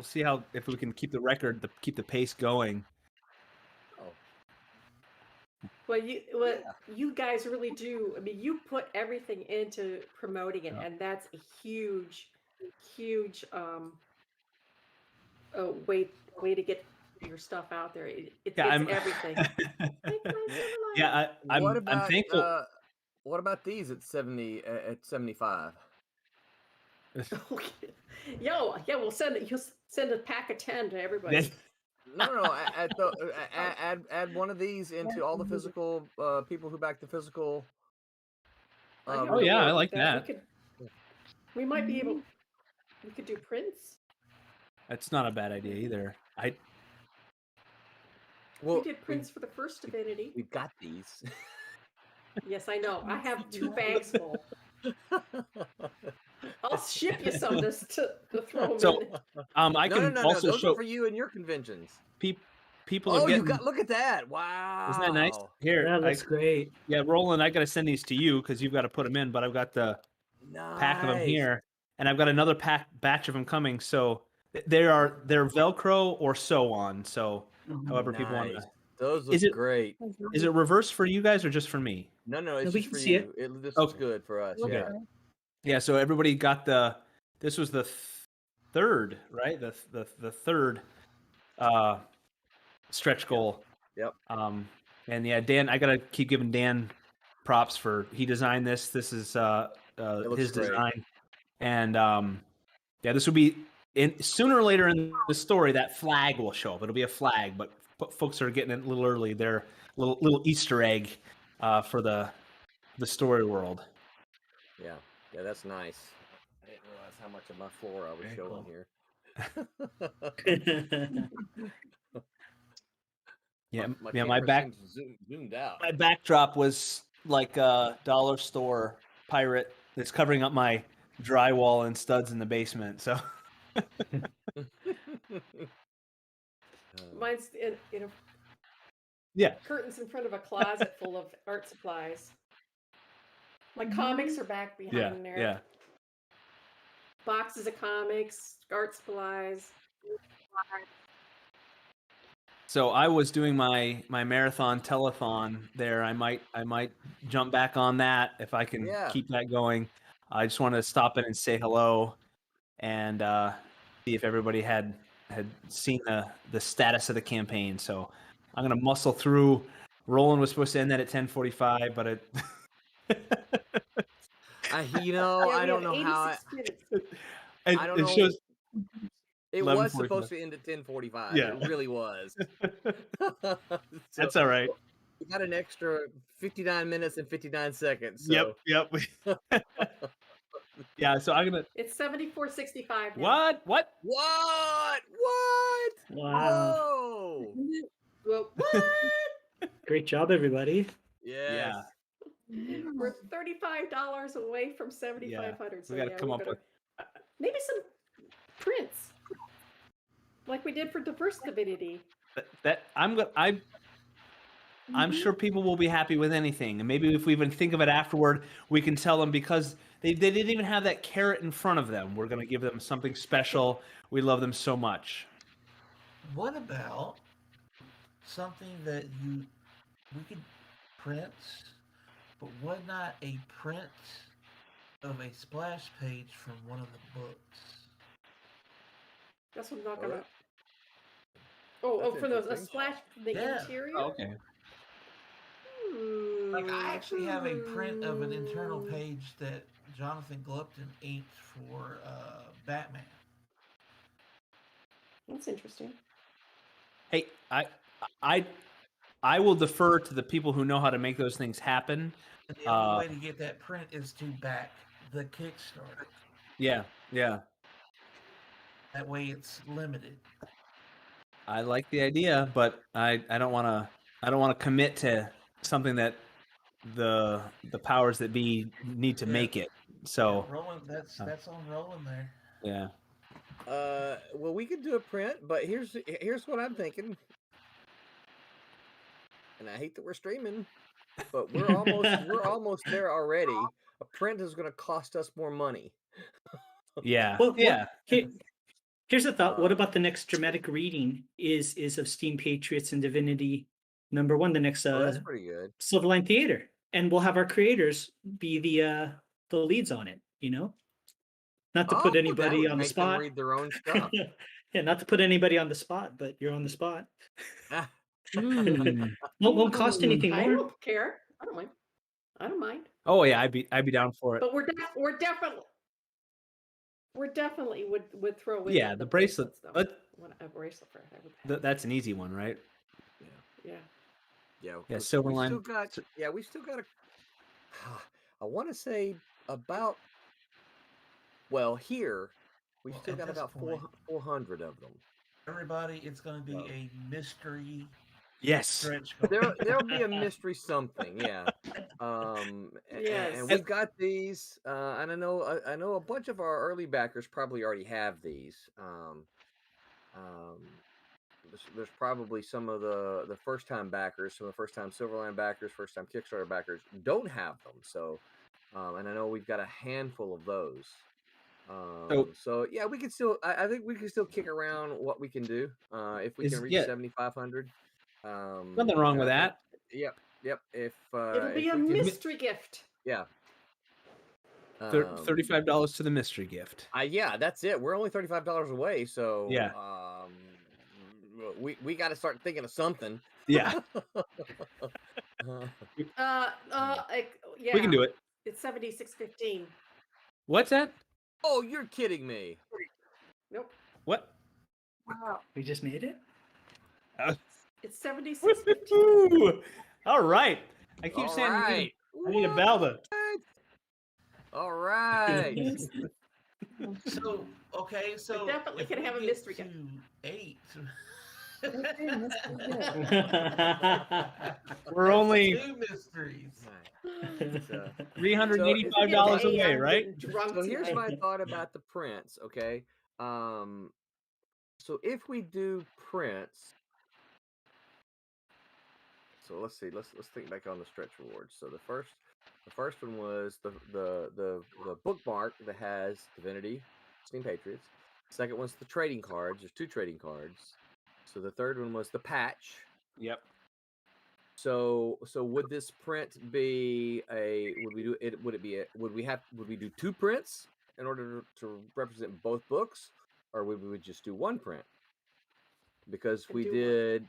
see if we can keep the record, keep the pace going. Oh, Well, you guys really do. I mean, you put everything into promoting it, Yeah. and that's a huge, huge way to get your stuff out there. It's everything. Yeah, I'm thankful. What about these at 75? Okay. Yeah, we'll send it. You'll send a pack of 10 to everybody. No. Add one of these into all the physical people who back the physical. Oh yeah, I like that. We might be able. We could do prints. That's not a bad idea either. We did prints for the first Divinity. We've got these. Yes, I know. I have 2 bags full. I'll ship you some to throw them So, in. I can also those show are for you and your conventions. People. Oh, are getting, look at that! Wow, isn't that nice? Here, That looks great. Yeah, Roland, I got to send these to you because you've got to put them in. But I've got the pack of them here, and I've got another batch of them coming. So they're Velcro or sew on. So however people want to. Those look great. Is it reverse for you guys or just for me? No, it's we just can for see you. This looks good for us. Okay. Yeah. Yeah. So everybody got this was the third, right? The third stretch goal. Yep. And yeah, Dan, I gotta keep giving Dan props for he designed this. This is his design, and yeah, this will be sooner or later in the story. That flag will show up. It'll be a flag, but folks are getting it a little early. They're little Easter egg for the story world. Yeah, that's nice. I didn't realize how much of my floor I was showing here. My back zoomed out. My backdrop was like a dollar store pirate that's covering up my drywall and studs in the basement. So Mine's in a curtains in front of a closet full of art supplies. My comics are back behind there. Yeah. Boxes of comics, art supplies. So I was doing my marathon telethon there. I might jump back on that if I can keep that going. I just want to stop in and say hello and see if everybody had seen the status of the campaign. So I'm gonna muscle through. Roland was supposed to end that at 10:45, but it. I don't know how. I don't know. Shows. It was supposed to end at 10:45. Yeah. It really was. That's all right. We got an extra 59 minutes and 59 seconds. So. Yep. Yeah, so I'm gonna. It's 74:65 now. What? Wow. Whoa. Well, what? Great job, everybody. Yes. Yeah. We're $35 away from 7,500. So we got to come up with maybe some prints, like we did for the first Divinity. I'm sure people will be happy with anything, and maybe if we even think of it afterward, we can tell them because they didn't even have that carrot in front of them. We're going to give them something special. We love them so much. What about something that we could print, but what not a print of a splash page from one of the books? That's what I'm not gonna. Oh, for a splash from the interior. Oh, okay. Like I actually have a print of an internal page that Jonathan Glupton inked for Batman. That's interesting. Hey, I will defer to the people who know how to make those things happen. And the only way to get that print is to back the Kickstarter. Yeah. That way it's limited. I like the idea, but I don't want to commit to something that the powers that be need to make it. So Roland, that's on Roland there. Yeah. Well, we could do a print, but here's what I'm thinking. And I hate that we're streaming, but we're almost there already. A print is going to cost us more money. Yeah. Well, yeah. Here's a thought. What about the next dramatic reading is of Steam Patriots and Divinity #1, the next that's pretty good. Silverline Theater, and we'll have our creators be the leads on it. You know, not to put anybody on the spot. Them read their own stuff. Yeah, not to put anybody on the spot, but you're on the spot. Mm. Won't cost anything more. I don't care. I don't mind. I don't mind. Oh yeah, I'd be down for it. But we're definitely would throw in the bracelet. though. A bracelet for it. I would that's an easy one, right? Yeah. Silverline. We still got a. I want to say about. Well, here we still got about 400 of them. Everybody, it's going to be a mystery. Yes. Stretch There'll be a mystery something, yeah. Yes. And we've got these, and I know a bunch of our early backers probably already have these. There's probably some of the first time backers, some of the first time Silverline backers, first time Kickstarter backers don't have them. So, and I know we've got a handful of those. So yeah, we can still. I think we can still kick around what we can do. If we can reach 7,500. Nothing wrong with that. Yep. If it'll be a mystery gift. Yeah. $35 to the mystery gift. Yeah, that's it. We're only $35 away, so yeah. We got to start thinking of something. Yeah. Yeah. We can do it. It's 76.15. What's that? Oh, you're kidding me. Nope. What? Wow. We just made it? It's 76.15. All right. I keep saying I need a Belda. All right. So we definitely can have a mystery gift. 8. We're only 2 mysteries. $385 away, right? So here's my thought about the prints. Okay, so if we do prints, so let's see. Let's think back on the stretch rewards. So the first one was the bookmark that has Divinity, Steam Patriots. Second one's the trading cards. There's 2 trading cards. So the third one was the patch. Yep. So would this print be would we do 2 prints in order to represent both books, or would we just do 1 print? Because we did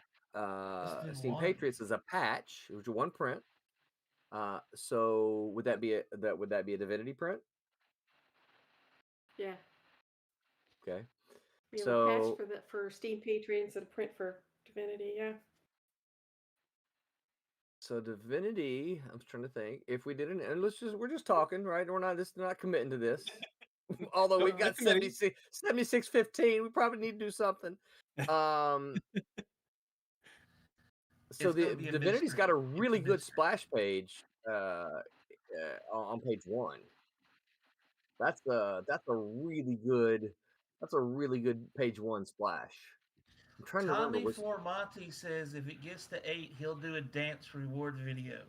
Steam Patriots as a patch, it was 1 print. So would that be a Divinity print? Yeah. Okay. We have a patch for Steam Patriots and a print for Divinity, yeah. So Divinity, I'm trying to think if we did and we're just talking, right? We're not committing to this. Although we've got 76.15, we probably need to do something. So the Divinity's got a really good splash page on page 1. That's a really good page 1 splash. I'm trying to remember. Tommy Formonti says if it gets to 8, he'll do a dance reward video.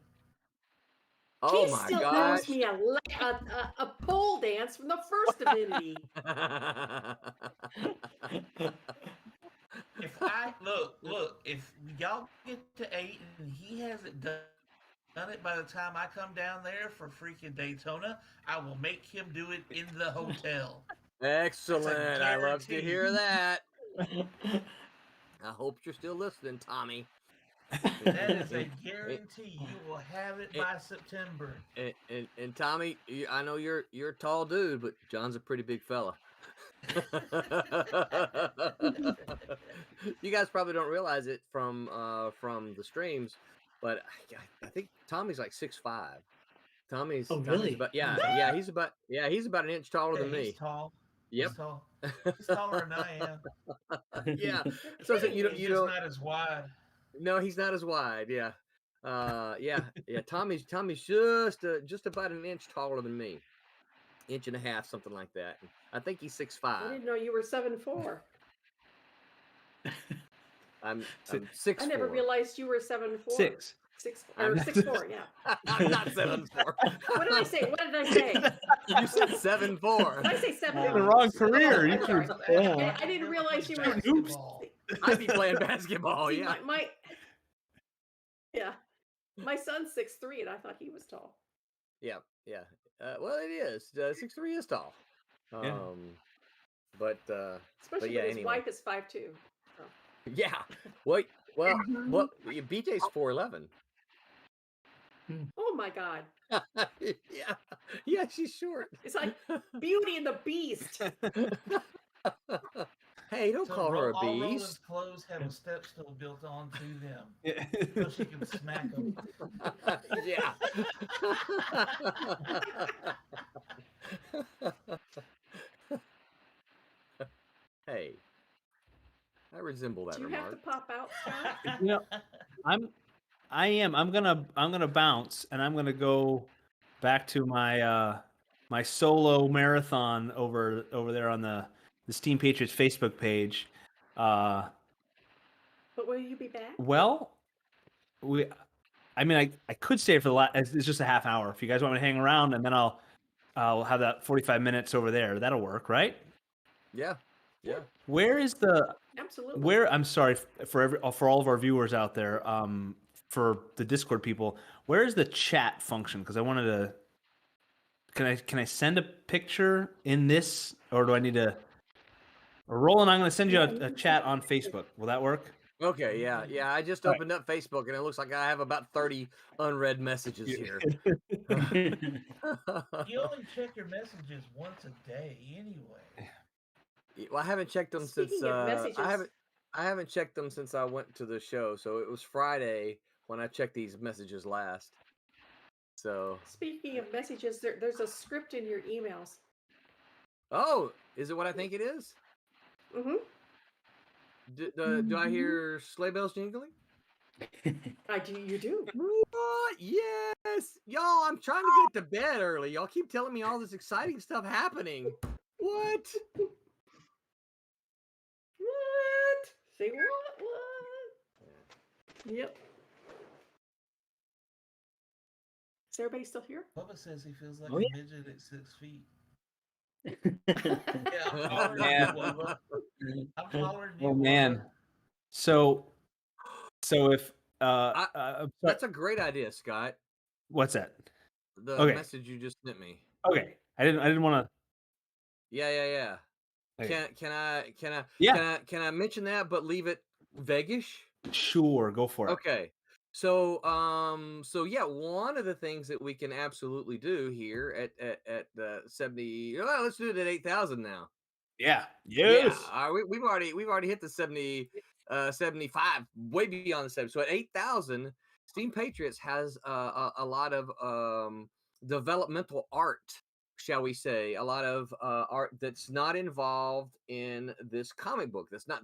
Oh he my still gosh! owes me a pole dance from the first Divinity. If if y'all get to 8 and he hasn't done it by the time I come down there for freaking Daytona, I will make him do it in the hotel. Excellent! I love to hear that. I hope you're still listening, Tommy. That is a guarantee. You will have it by September. And Tommy, I know you're a tall dude, but John's a pretty big fella. You guys probably don't realize it from the streams, but I think Tommy's like 6'5". Tommy's really? He's about an inch taller than me. He's tall. Yep. He's tall. He's taller than I am. Yeah. So you don't. Not as wide. No, he's not as wide. Yeah. Yeah. Tommy's just about an inch taller than me. inch and a half, something like that. I think he's 6'5". I didn't know you were 7'4". I'm 6'4". I never realized you were 7'4". 6. 6'4", yeah. I'm not 7'4". What did I say? What did I say? You said 7'4". Did I say 7'4"? In the wrong career. I'm sorry. Yeah. I didn't realize you were. Basketball. I'd be playing basketball. See, Yeah. Yeah. My son's 6'3", and I thought he was tall. Yeah. Well, it is. 6'3" is tall. Yeah. But Especially yeah, when his anyway. wife is 5'2". So. Yeah. Well, BJ's 4'11". Oh my God! Yeah, she's short. It's like Beauty and the Beast. Hey, don't call her a all Roland's beast. clothes have a step stool built onto them, so she can smack them. Yeah. Hey, I resemble that Do you remark. have to pop out, Scott? You know, I'm gonna bounce, and I'm gonna go back to my my solo marathon over there on the Steam Patriots Facebook page. But will you be back? Well, I could stay for the last. It's just a half hour. If you guys want me to hang around, and then I'll have that 45 minutes over there. That'll work, right? Yeah. Where is the Absolutely. I'm sorry for all of our viewers out there, for the Discord people. Where is the chat function? Because I wanted to. Can I send a picture in this, or do I need to? Or Roland, I'm going to send you a chat on Facebook. Will that work? Okay. Yeah. I just opened up Facebook, and it looks like I have about 30 unread messages here. You only check your messages once a day, anyway. Well, I haven't checked them Speaking since of messages, I haven't checked them since I went to the show. So it was Friday when I checked these messages last. So. Speaking of messages, there's a script in your emails. Oh, is it what I think it is? Mm-hmm. Do I hear sleigh bells jingling? I do. You do. What? Yes, y'all. I'm trying to get to bed early. Y'all keep telling me all this exciting stuff happening. What? What? Say what? Yep. Is everybody still here? Bubba says he feels like Oh, a yeah. midget at 6 feet. Oh, man. I'm taller than you. Oh man. So if That's a great idea, Scott. what's that? The Okay. message you just sent me. Okay, I didn't want to. Yeah. Okay. Can I mention that but leave it vaguish? Sure, go for it. Okay. So yeah, one of the things that we can absolutely do here at the 70. Well, let's do it at 8,000 now. Yeah. Yes. Yeah. We've already hit the 70, 75, way beyond the 70. So at 8,000, Steam Patriots has a lot of developmental art, shall we say, a lot of art that's not involved in this comic book. It's not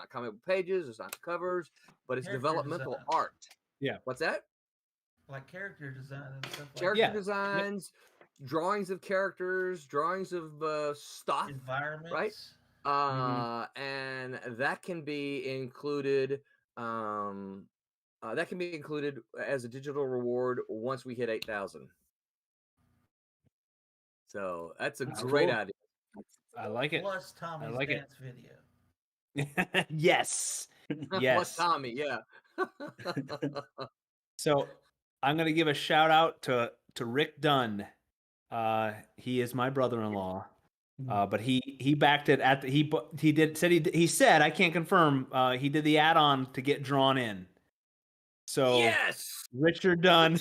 comic book pages, it's not covers, but it's developmental art. Yeah. What's that? Like character design and stuff like Character designs, drawings of characters, drawings of stuff, environments, right? And that can be included. That can be included as a digital reward once we hit 8,000. So that's a great idea. I like it. Plus Tommy's dance video. Yes. Plus Tommy, yeah. So I'm gonna give a shout out to Rick Dunn. He is my brother-in-law, but he backed it at the, he said I can't confirm. He did the add-on to get drawn in. So yes, Richard Dunn,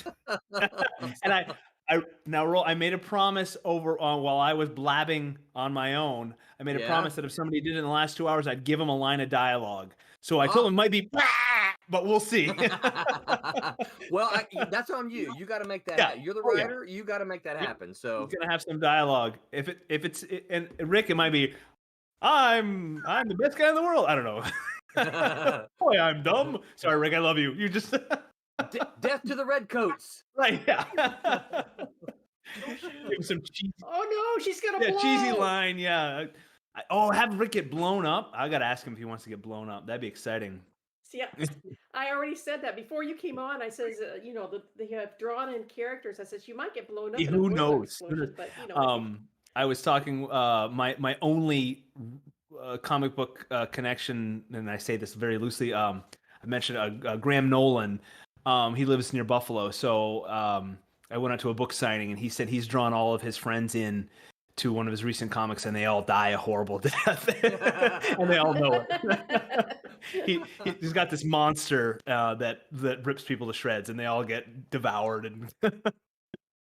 and I made a promise over while I was blabbing on my own. I made a promise that if somebody did it in the last 2 hours, I'd give him a line of dialogue. So I told him it might be, but we'll see. Well, that's on you. You got to make that happen. You're the writer. You got to make that happen. So he's gonna have some dialogue. If it's and Rick, it might be, I'm the best guy in the world. I don't know. Boy, I'm dumb. Sorry, Rick. I love you. You just death to the redcoats. Right? Yeah. Give him some cheese. Oh Oh, she's gonna blow. Cheesy line. Yeah. Have Rick get blown up. I gotta ask him if he wants to get blown up. That'd be exciting. See, I already said that before you came on. I says, they have drawn in characters. I says you might get blown up. In Who a knows? explosion, but you know. I was talking my only comic book connection, and I say this very loosely. I mentioned Graham Nolan. He lives near Buffalo, so I went out to a book signing, and he said he's drawn all of his friends in to one of his recent comics, and they all die a horrible death, and they all know it. He's got this monster that rips people to shreds, and they all get devoured and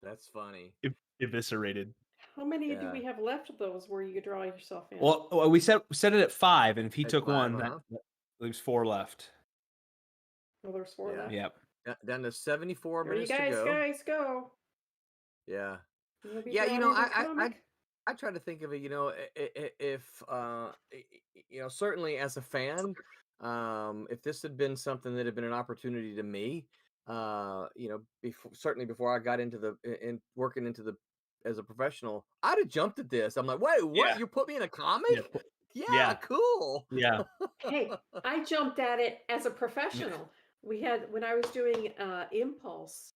That's funny. Eviscerated. How many do we have left of those where you could draw yourself in? Well, we set it at 5, and if he took 5, one, that leaves 4 left. Well, there's 4 left. Yep. Down to 74 there minutes you guys, to go. Guys, go. Yeah. Yeah, I try to think of it, if certainly as a fan, if this had been something that had been an opportunity to me, before I got into working into as a professional, I'd have jumped at this. I'm like, wait, what? Yeah. You put me in a comic? Yeah, cool. Yeah. Hey, I jumped at it as a professional. When I was doing Impulse,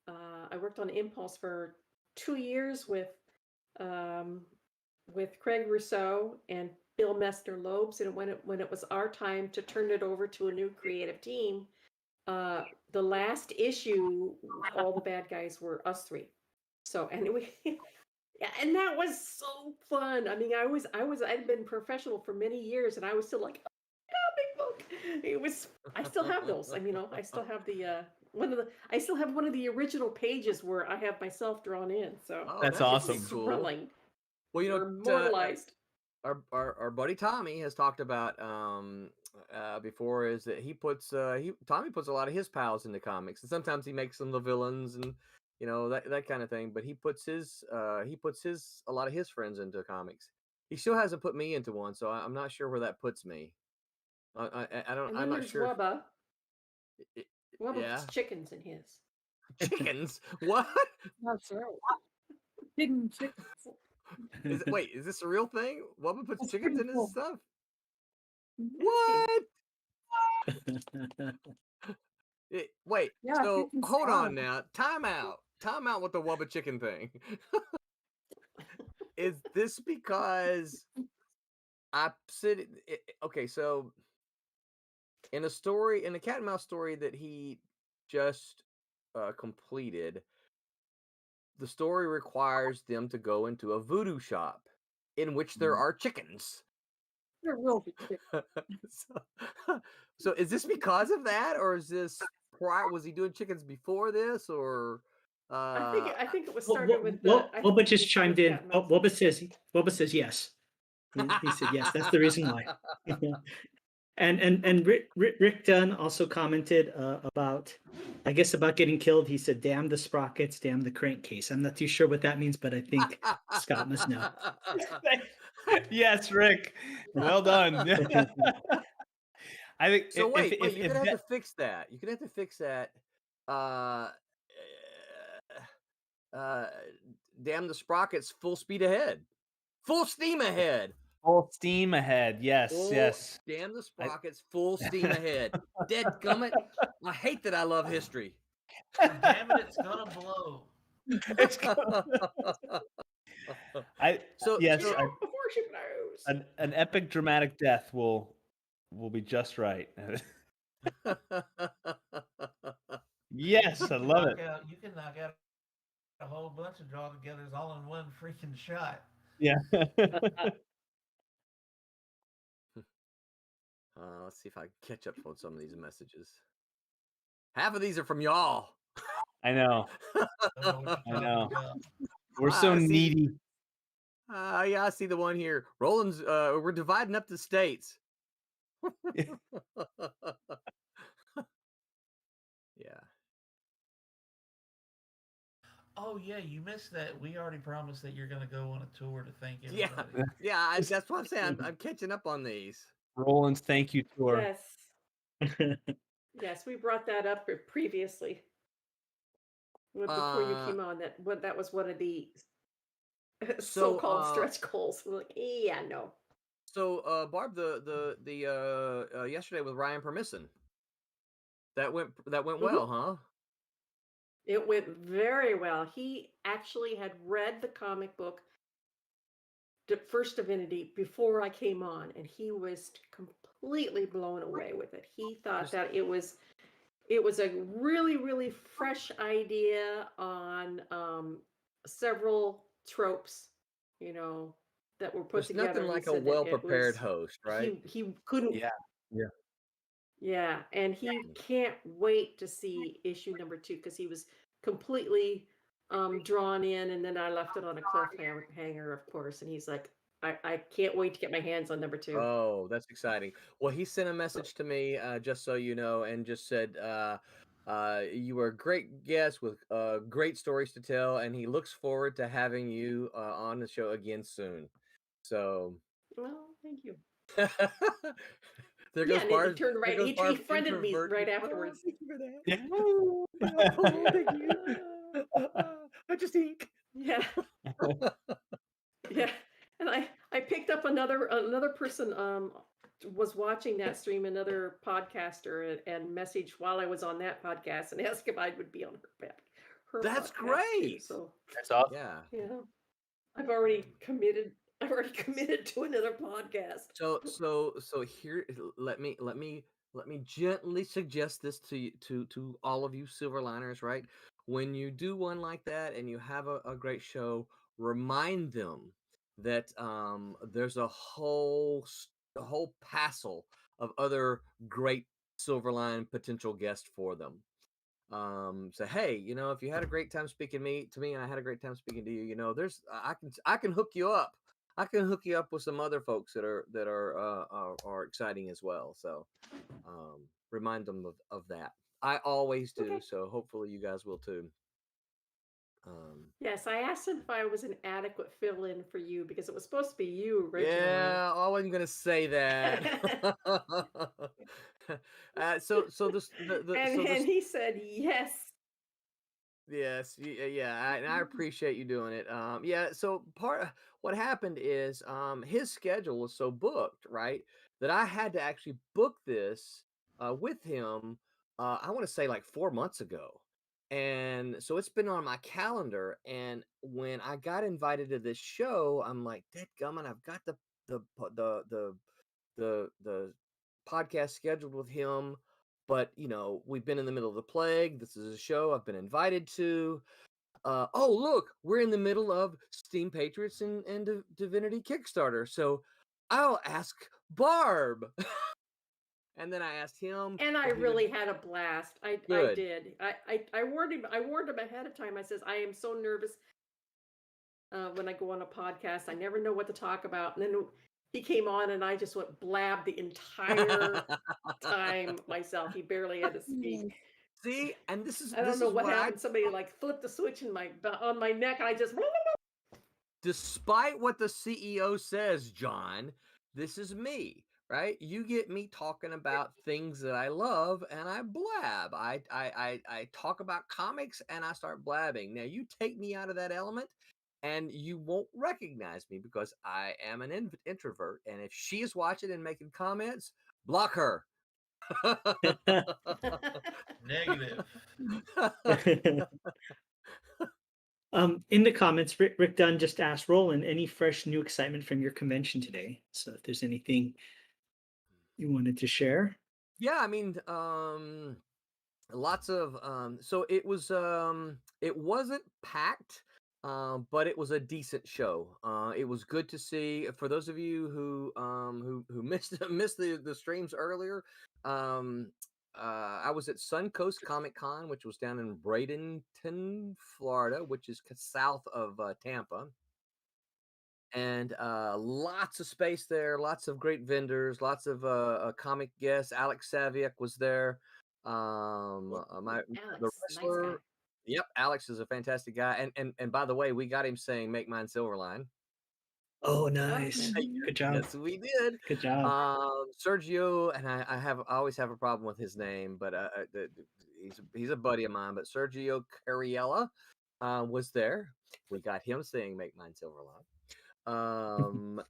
I worked on Impulse for 2 years with Craig Rousseau and Bill Mester-Lobes, and when it was our time to turn it over to a new creative team, the last issue, all the bad guys were us 3. So anyway, and that was so fun. I mean, I'd been professional for many years, and I was still like, comic book. I still have those. I mean, I still have I still have one of the original pages where I have myself drawn in. So that's awesome. Thrilling. Well, immortalized. Our buddy Tommy has talked about before is that Tommy puts a lot of his pals into comics, and sometimes he makes them the villains and that kind of thing. But he puts a lot of his friends into comics. He still hasn't put me into one, so I'm not sure where that puts me. I'm not sure. Wubba. Wubba puts chickens in his. Chickens? What? That's right. Hidden chickens. Wait, is this a real thing? Wubba puts chickens in his stuff? What? Wait, so hold on now. Time out with the Wubba chicken thing. Is this because okay, so in a cat and mouse story that he just completed, the story requires them to go into a voodoo shop in which there are chickens. There will be chickens. So is this because of that, or is this was he doing chickens before this, or I think it was started with Wubba just chimed in. Wubba says yes. He said yes. That's the reason why. And Rick Dunn also commented about getting killed. He said, "Damn the sprockets, damn the crankcase." I'm not too sure what that means, but I think Scott must know. Yes, Rick. Well done. I think so. Wait, you're gonna have to fix that. You're gonna have to fix that. Damn the sprockets, full speed ahead, full steam ahead. Full steam ahead. Yes. Damn the sprockets, full steam ahead. Dead gummit. I hate that I love history. Damn it, it's gonna blow. It's gonna... before she blows. An epic dramatic death will be just right. Yes, I love it. You can knock out a whole bunch of draw togethers all in one freaking shot. Yeah. Let's see if I can catch up on some of these messages. Half of these are from y'all. I know. I know. We're so needy. Yeah, I see the one here. Roland's. We're dividing up the states. Yeah. Oh yeah, you missed that. We already promised that you're going to go on a tour to thank everybody. Yeah. That's what I'm saying. I'm catching up on these. Roland's thank you tour. Yes. Yes, we brought that up previously. Before you came on, that was one of the so-called stretch goals. We're like, yeah, no. So, Barb, the yesterday with Ryan Permisson, that went well, huh? It went very well. He actually had read the comic book, First Divinity, before I came on, and he was completely blown away with it. He thought that it was a really, really fresh idea on several tropes, that were put There's together. nothing He like a said that it well-prepared was host, right? he couldn't. Yeah. Yeah, and he can't wait to see issue number 2 because he was completely drawn in, and then I left it on a cliffhanger, of course, and he's like, I can't wait to get my hands on number 2. Oh, that's exciting. Well, he sent a message to me, just so you know, and just said, you were a great guest with great stories to tell, and he looks forward to having you on the show again soon. So, Well, thank you. there Yeah, goes and he Barb. turned There right. goes He Barb friended me introvert. right Oh, afterwards. thank you for that. Yeah. Oh, thank you. I just ink. Yeah, yeah. And I picked up another person was watching that stream, another podcaster, and messaged while I was on that podcast and asked if I would be on her That's podcast too. great. So That's awesome. Yeah. yeah, I've already committed to another podcast. So here, let me gently suggest this to all of you Silverliners, right? When you do one like that and you have a great show, remind them that there's a whole passel of other great Silverline potential guests for them. So hey, if you had a great time speaking to me and I had a great time speaking to you, there's I can hook you up. I can hook you up with some other folks that are exciting as well. So remind them of that. I always do. Okay. So hopefully you guys will too. Yes, I asked him if I was an adequate fill-in for you because it was supposed to be you originally. Yeah, I wasn't gonna say that. And he said yes. Yes, yeah, and I appreciate you doing it. Yeah, so what happened is his schedule was so booked, right, that I had to actually book this with him. I want to say like 4 months ago, and so it's been on my calendar. And when I got invited to this show, I'm like, "Dadgummit, I've got the podcast scheduled with him." But we've been in the middle of the plague. This is a show I've been invited to. Oh, look, we're in the middle of Steam Patriots and Divinity Kickstarter. So I'll ask Barb. And then I asked him. And I really had a blast. I Good. did. I warned him ahead of time. I says, I am so nervous when I go on a podcast. I never know what to talk about. And then he came on and I just went blab the entire time myself. He barely had to speak. See, and this is I don't know what happened. Somebody like flipped the switch on my neck. I just. Despite what the CEO says, John, this is me, right? You get me talking about things that I love, and I blab. I talk about comics, and I start blabbing. Now, you take me out of that element, and you won't recognize me because I am an introvert. And if she is watching and making comments, block her. Negative. In the comments, Rick Dunn just asked Roland, any fresh new excitement from your convention today? So if there's anything you wanted to share. Yeah, I mean, lots of so it wasn't packed, but it was a decent show. It was good to see. For those of you who missed the streams earlier, I was at Suncoast Comic Con, which was down in Bradenton, Florida, which is south of Tampa. And lots of space there, lots of great vendors, lots of comic guests. Alex Saviak was there. Alex, the wrestler. nice guy. Yep, Alex is a fantastic guy. And by the way, we got him saying "Make mine Silverline." Oh, nice. Good job. Yes, we did. Good job. Sergio, and I always have a problem with his name, but he's a buddy of mine. But Sergio Cariella was there. We got him saying "Make Mine Silverline."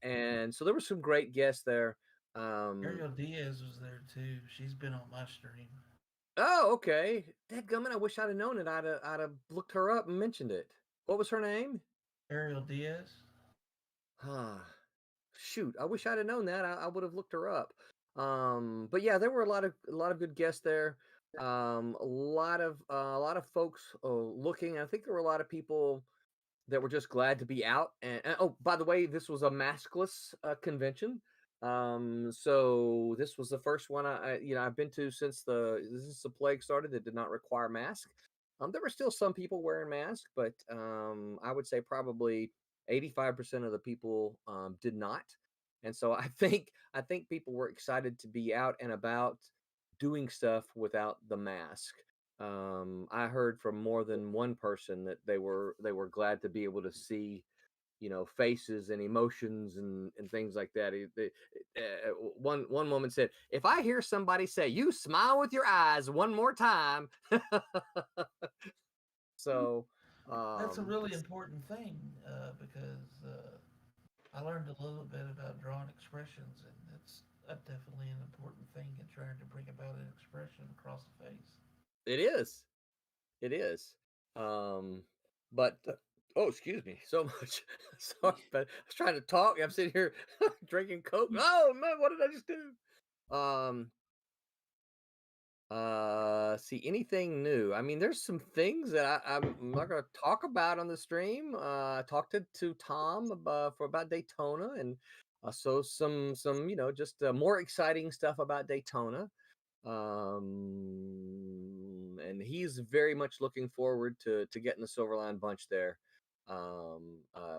And so there were some great guests there. Ariel Diaz was there too. She's been on my stream. Oh, okay. Dadgummit, I wish I'd have known it. I'd have looked her up and mentioned it. What was her name? Ariel Diaz. Shoot, I wish I'd have known that. I would have looked her up. But yeah, there were a lot of good guests there. A lot of folks looking. I think there were a lot of people that were just glad to be out. And oh, by the way, this was a maskless convention. So this was the first one I've been to since the plague started that did not require mask. There were still some people wearing masks, but I would say probably 85% of the people did not. And so I think people were excited to be out and about doing stuff without the mask. I heard from more than one person that they were glad to be able to see, faces and emotions and things like that. One woman said, "If I hear somebody say you smile with your eyes one more time," so that's a really important thing because I learned a little bit about drawing expressions, and that's definitely an important thing in trying to bring about an expression across the face. It is. It is. But oh, excuse me so much. Sorry, but I was trying to talk. I'm sitting here drinking Coke. Oh man, what did I just do? See anything new? I mean, there's some things that I'm not going to talk about on the stream. I talked to Tom about Daytona, and so some just more exciting stuff about Daytona. And he's very much looking forward to getting the Silverline bunch there,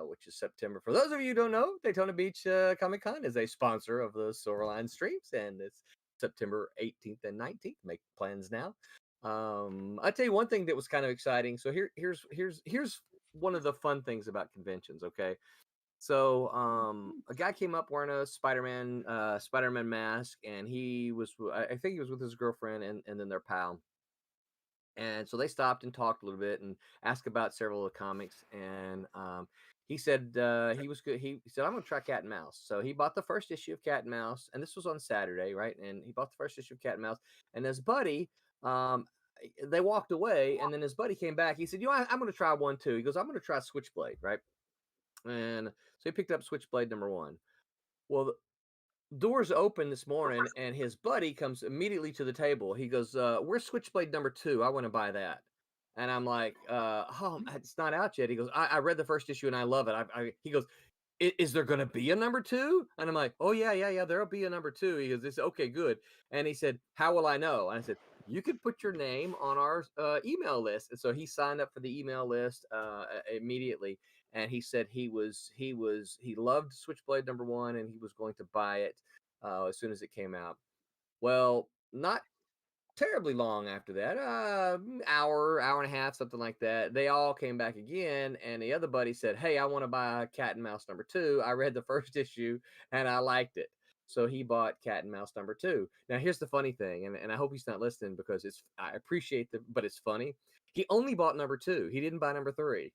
which is September. For those of you who don't know, Daytona Beach Comic Con is a sponsor of the Silverline streams, and it's September 18th and 19th. Make plans now. I'll tell you one thing that was kind of exciting. So here's one of the fun things about conventions. Okay. So a guy came up wearing a Spider-Man mask, and I think he was with his girlfriend and then their pal. And so they stopped and talked a little bit and asked about several of the comics. And he said he was good. He said, "I'm going to try Cat and Mouse." So he bought the first issue of Cat and Mouse, and this was on Saturday, right? And he bought the first issue of Cat and Mouse, and his buddy, they walked away, and then his buddy came back. He said, I'm going to try one too. He goes, "I'm going to try Switchblade," right? And so he picked up Switchblade #1. Well, doors open this morning, and his buddy comes immediately to the table. He goes, "Where's Switchblade #2? I want to buy that." And I'm like, "Oh, it's not out yet." He goes, I read the first issue and I love it. He goes, "Is there going to be a #2?" And I'm like, "Oh yeah, there'll be a #2." He goes, "It's okay, good." And he said, "How will I know?" And I said, "You could put your name on our email list." And so he signed up for the email list immediately. And he said he loved Switchblade #1, and he was going to buy it as soon as it came out. Well, not terribly long after that, hour and a half, something like that, they all came back again, and the other buddy said, "Hey, I want to buy Cat and Mouse #2. I read the first issue and I liked it." So he bought Cat and Mouse #2. Now here's the funny thing, and I hope he's not listening because I appreciate but it's funny. He only bought #2. He didn't buy #3.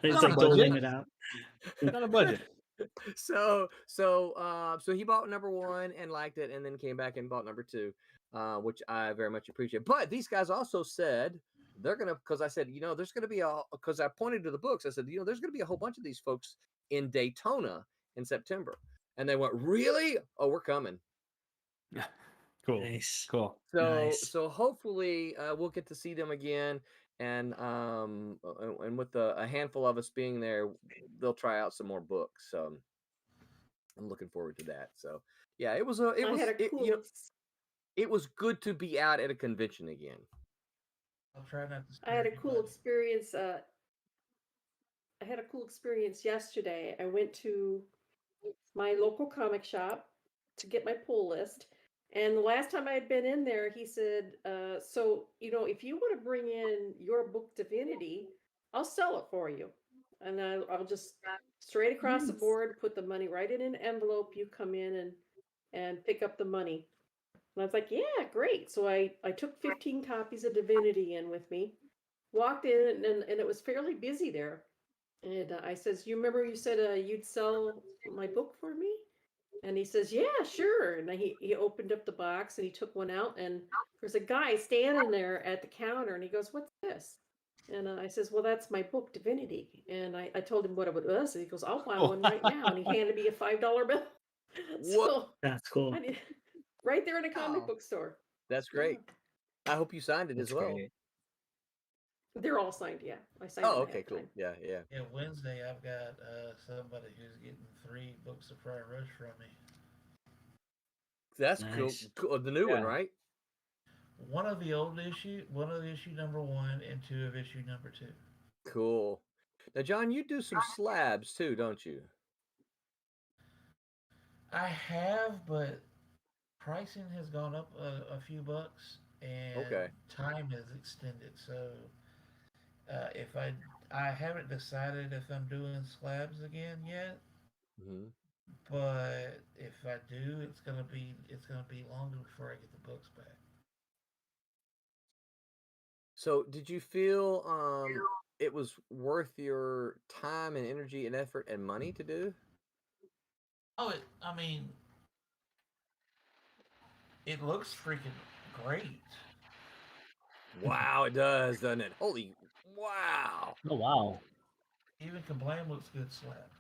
It's like doling it out. Not a budget. So he bought #1 and liked it, and then came back and bought #2, which I very much appreciate. But these guys also said they're gonna, because I said, there's gonna be because I pointed to the books. I said, there's gonna be a whole bunch of these folks in Daytona in September, and they went, "Really? Oh, we're coming." Cool. Nice. Cool. So hopefully we'll get to see them again, and with a handful of us being there, they'll try out some more books. So I'm looking forward to that. So yeah, it was good to be out at a convention again. I'll try not to. I had a cool experience. I had a cool experience yesterday. I went to my local comic shop to get my pull list. And the last time I had been in there, he said, "So, if you want to bring in your book Divinity, I'll sell it for you. And I'll just straight across the board, put the money right in an envelope. You come in and pick up the money." And I was like, "Yeah, great." So I took 15 copies of Divinity in with me. walked in, and it was fairly busy there. And I says, "You remember you said you'd sell my book for me?" And he says, "Yeah, sure." And he opened up the box and he took one out, and there's a guy standing there at the counter, and he goes, "What's this?" And I says, "Well, that's my book, Divinity." And I told him what it was, and he goes, "I'll buy one right now." And he handed me a $5 bill. What? So That's cool. I did right there in a comic Wow. book store. That's Yeah, great. I hope you signed it That's as well. great. they're all signed. Yeah, I signed Oh, them okay, ahead of cool. time. Yeah, yeah. Yeah, Wednesday I've got somebody who's getting 3 books of Friar Rush from me. That's cool. Nice. Cool. The new one, Yeah. right? One of the old issue, one of issue number 1, and 2 of issue number 2. Cool. Now, John, you do some slabs too, don't you? I have, but pricing has gone up a few bucks, and Okay. time is extended. So if I haven't decided if I'm doing slabs again yet, Hmm. but if I do, it's gonna be longer before I get the books back. So, did you feel it was worth your time and energy and effort and money to do? I mean, it looks freaking great. Wow, it does, doesn't it? Holy wow. Oh wow. Even Kablam looks good slabbed.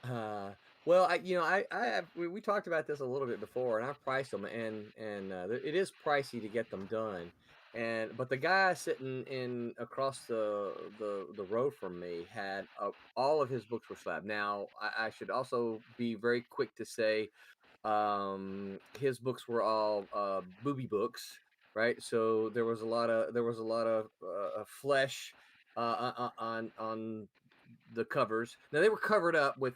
Uh, well, I have we talked about this a little bit before, and I've priced them, and it is pricey to get them done. And but the guy sitting in across the road from me had all of his books were slabbed. Now, I should also be very quick to say, his books were all booby books, right? So there was a lot of flesh on the covers. Now they were covered up with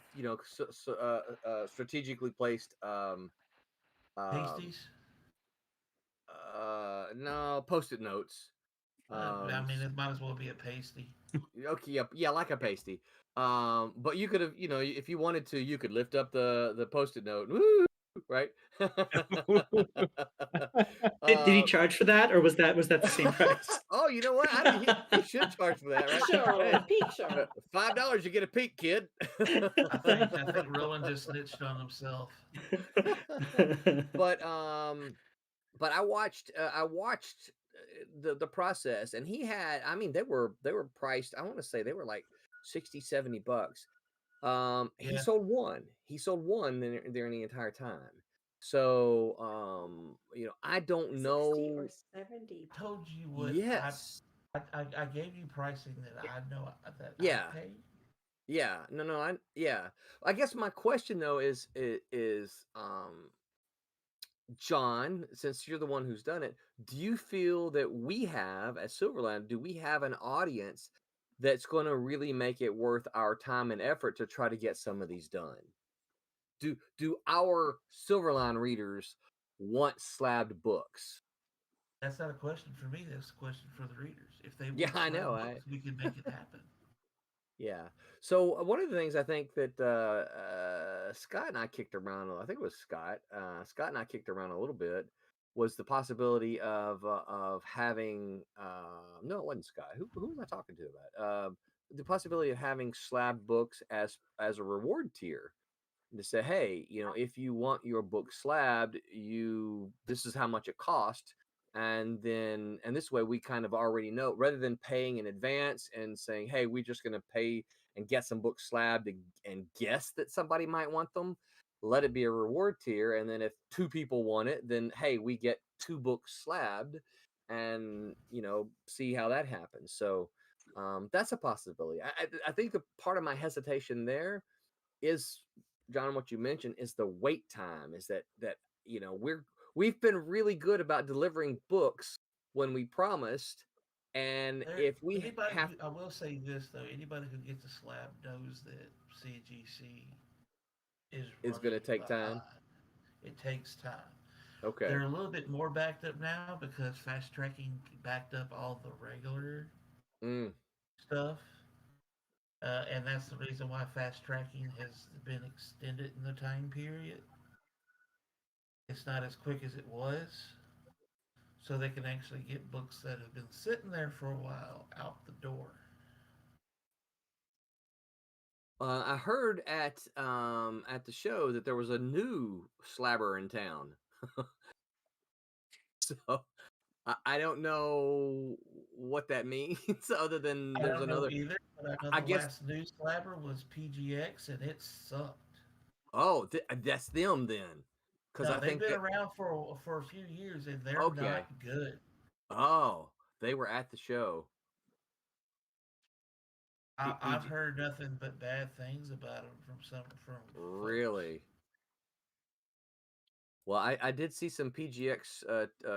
strategically placed um Pasties. no post-it notes. I mean, it might as well be a pasty. Okay, yep, yeah, like a pasty. But you could have, if you wanted to, you could lift up the post-it note, woo, right? Did he uh, charge for that, or was that the same price? oh, you know what? He should charge for that, right? Show, Hey, peak show. $5, you get a peek, kid. I think Roland just snitched on himself. but I watched the process, and he had, I mean, they were priced, I want to say they were like 60-70 bucks. He Yeah, sold one. He sold one during the entire time. So, I don't 60 or know. 70. I told you what Yes. I gave you pricing that I know that I'd Yeah. pay. Yeah. No. Yeah. I guess my question though is John, since you're the one who's done it, do you feel that we have at Silverland, do we have an audience that's going to really make it worth our time and effort to try to get some of these done? Do our Silverline readers want slabbed books? That's not a question for me. That's a question for the readers. If they Yeah, want I know. slab books, we can make it happen. Yeah. So one of the things I think that Scott and I kicked around, I think it was Scott. Scott and I kicked around a little bit was the possibility of having. No, it wasn't Scott. Who was I talking to about? The possibility of having slab books as a reward tier, to say, hey, if you want your book slabbed, this is how much it cost. And this way we kind of already know, rather than paying in advance and saying, hey, we're just going to pay and get some books slabbed and guess that somebody might want them. Let it be a reward tier. And then if 2 people want it, then hey, we get 2 books slabbed, and see how that happens. So that's a possibility. I think the part of my hesitation there is, John, what you mentioned is the wait time. Is that we've been really good about delivering books when we promised, and if we have, I will say this though, anybody who gets a slab knows that CGC is it's going to running take time. behind. It takes time. Okay. They're a little bit more backed up now because fast tracking backed up all the regular Mm. stuff. And that's the reason why fast tracking has been extended in the time period. It's not as quick as it was. so they can actually get books that have been sitting there for a while out the door. I heard at the show that there was a new slabber in town. So I don't know what that means, other than I there's don't know another. either, but I know I the guess. last news slabber was PGX, and it sucked. Oh, that's them then, because No, I they've think been that. around for a few years, and they're Okay. not good. Oh, they were at the show. I've heard nothing but bad things about them from folks. Really. Well, I did see some PGX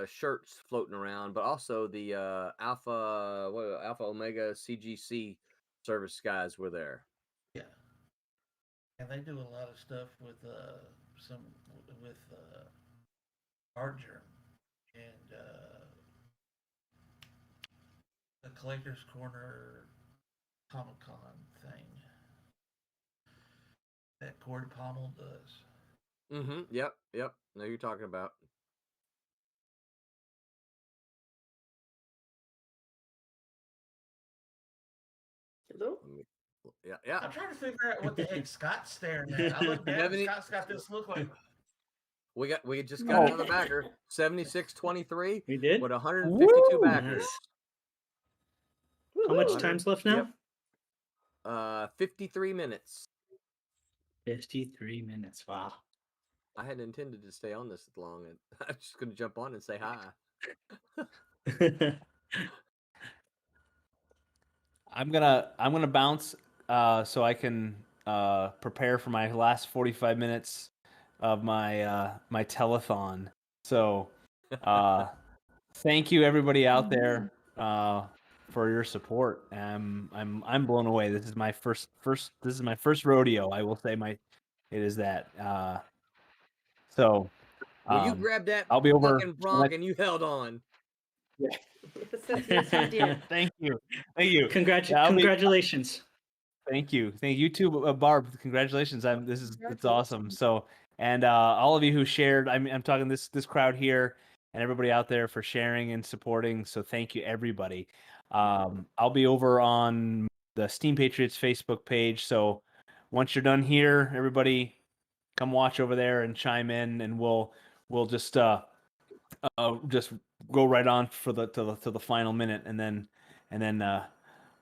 shirts floating around, but also the Alpha Omega CGC service guys were there. Yeah, and they do a lot of stuff with some with Art Germ and the Collectors Corner Comic Con thing that Cord Pommel does. Mm-hmm. Yep. Know who you're talking about. Hello? Yeah. I'm trying to figure out what the heck Scott's staring at. I look down and Scott's got this look like. We just got another backer. 7623. We did? With 152 Woo! backers. Nice. How much time's left now? Yep. 53 minutes. 53 minutes. Wow. I hadn't intended to stay on this long, and I'm just going to jump on and say hi. I'm gonna bounce so I can prepare for my last 45 minutes of my my telethon. So thank you everybody out there for your support. I'm blown away. This is my first this is my first rodeo. I will say it is that. So Well, you grabbed that I'll be over fucking bronc and you held on. Yeah. Yes, you did. Thank you. Congratulations. Thank you too, Barb. Congratulations! It's awesome. So, and all of you who shared, I'm talking this crowd here and everybody out there for sharing and supporting. So thank you, everybody. I'll be over on the Steam Patriots Facebook page. So once you're done here, everybody come watch over there and chime in, and we'll just go right on for to the final minute, and then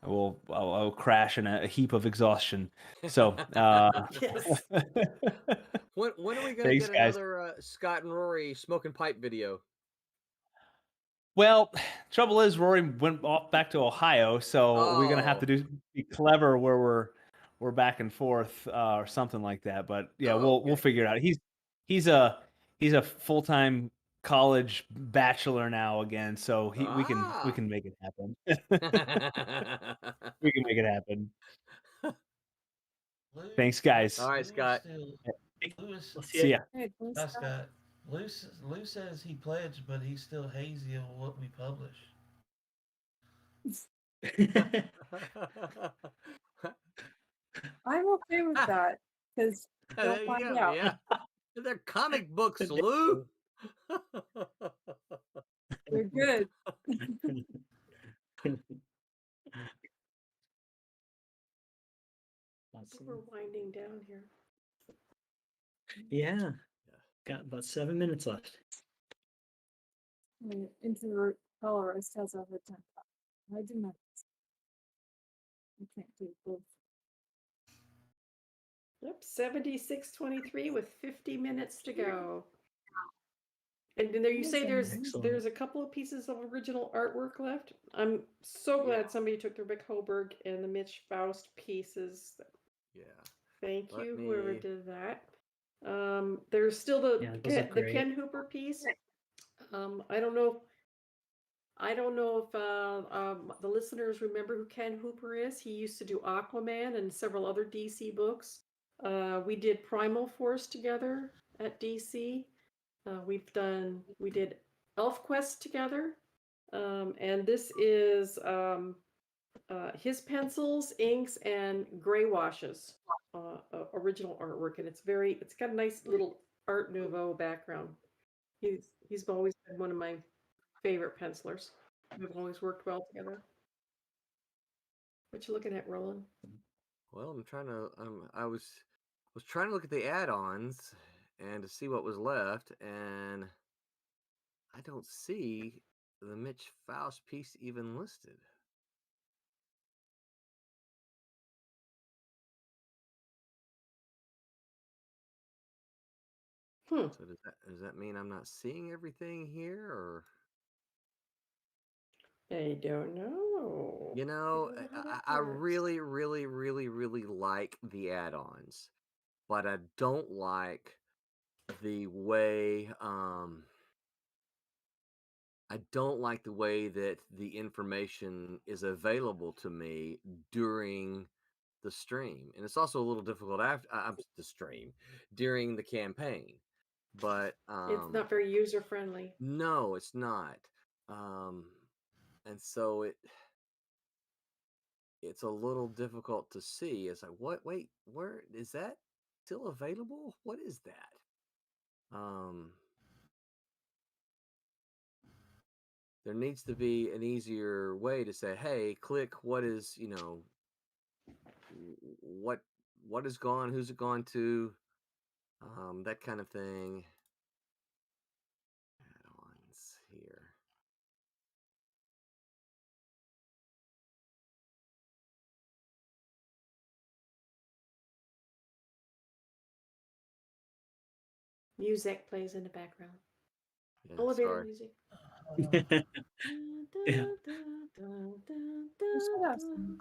I'll crash in a heap of exhaustion. So Yes. When are we going to get another Scott and Rory smoking pipe video? Well, trouble is Rory went off back to Ohio, so we're gonna have to be clever where we're back and forth or something like that. But yeah, we'll figure it out. He's a full-time college bachelor now again, so we can make it happen. We can make it happen. Thanks, guys. All right, Scott. See ya. Bye, Scott. Lou says he pledged, but he's still hazy on what we publish. I'm okay with that because they'll find out. Yeah. They're comic books, Lou. They're good. We're winding down here. Yeah. Got about 7 minutes left. Into the colorist has over 10. I do not. I can't do both. Yep, 76:23 with 50 minutes to go. And then there you say there's a couple of pieces of original artwork left. I'm so glad somebody took the Rick Hoberg and the Mitch Faust pieces. Yeah. Thank you, whoever did that. There's still the Ken Hooper piece. I don't know if the listeners remember who Ken Hooper is. He used to do Aquaman and several other DC books. We did Primal Force together at DC. We did ElfQuest together. And this is his pencils, inks, and gray washes, original artwork, and it's got a nice little Art Nouveau background. He's always been one of my favorite pencilers. We've always worked well together. What you looking at, Roland? Well, I'm trying to. I was trying to look at the add-ons and to see what was left, and I don't see the Mitch Faust piece even listed. So does that mean I'm not seeing everything here, or? I don't know. You know, I really, really, really, really like the add-ons, but I don't like the way I don't like the way that the information is available to me during the stream, and it's also a little difficult after the stream during the campaign. But it's not very user friendly. No, it's not, and so it's a little difficult to see. It's like, what? Wait, where is that still available? What is that? There needs to be an easier way to say, hey, click what is, what is gone, who's it gone to, that kind of thing. Add-ons here. Music plays in the background. Yeah, Elevator sorry. music. You should have some.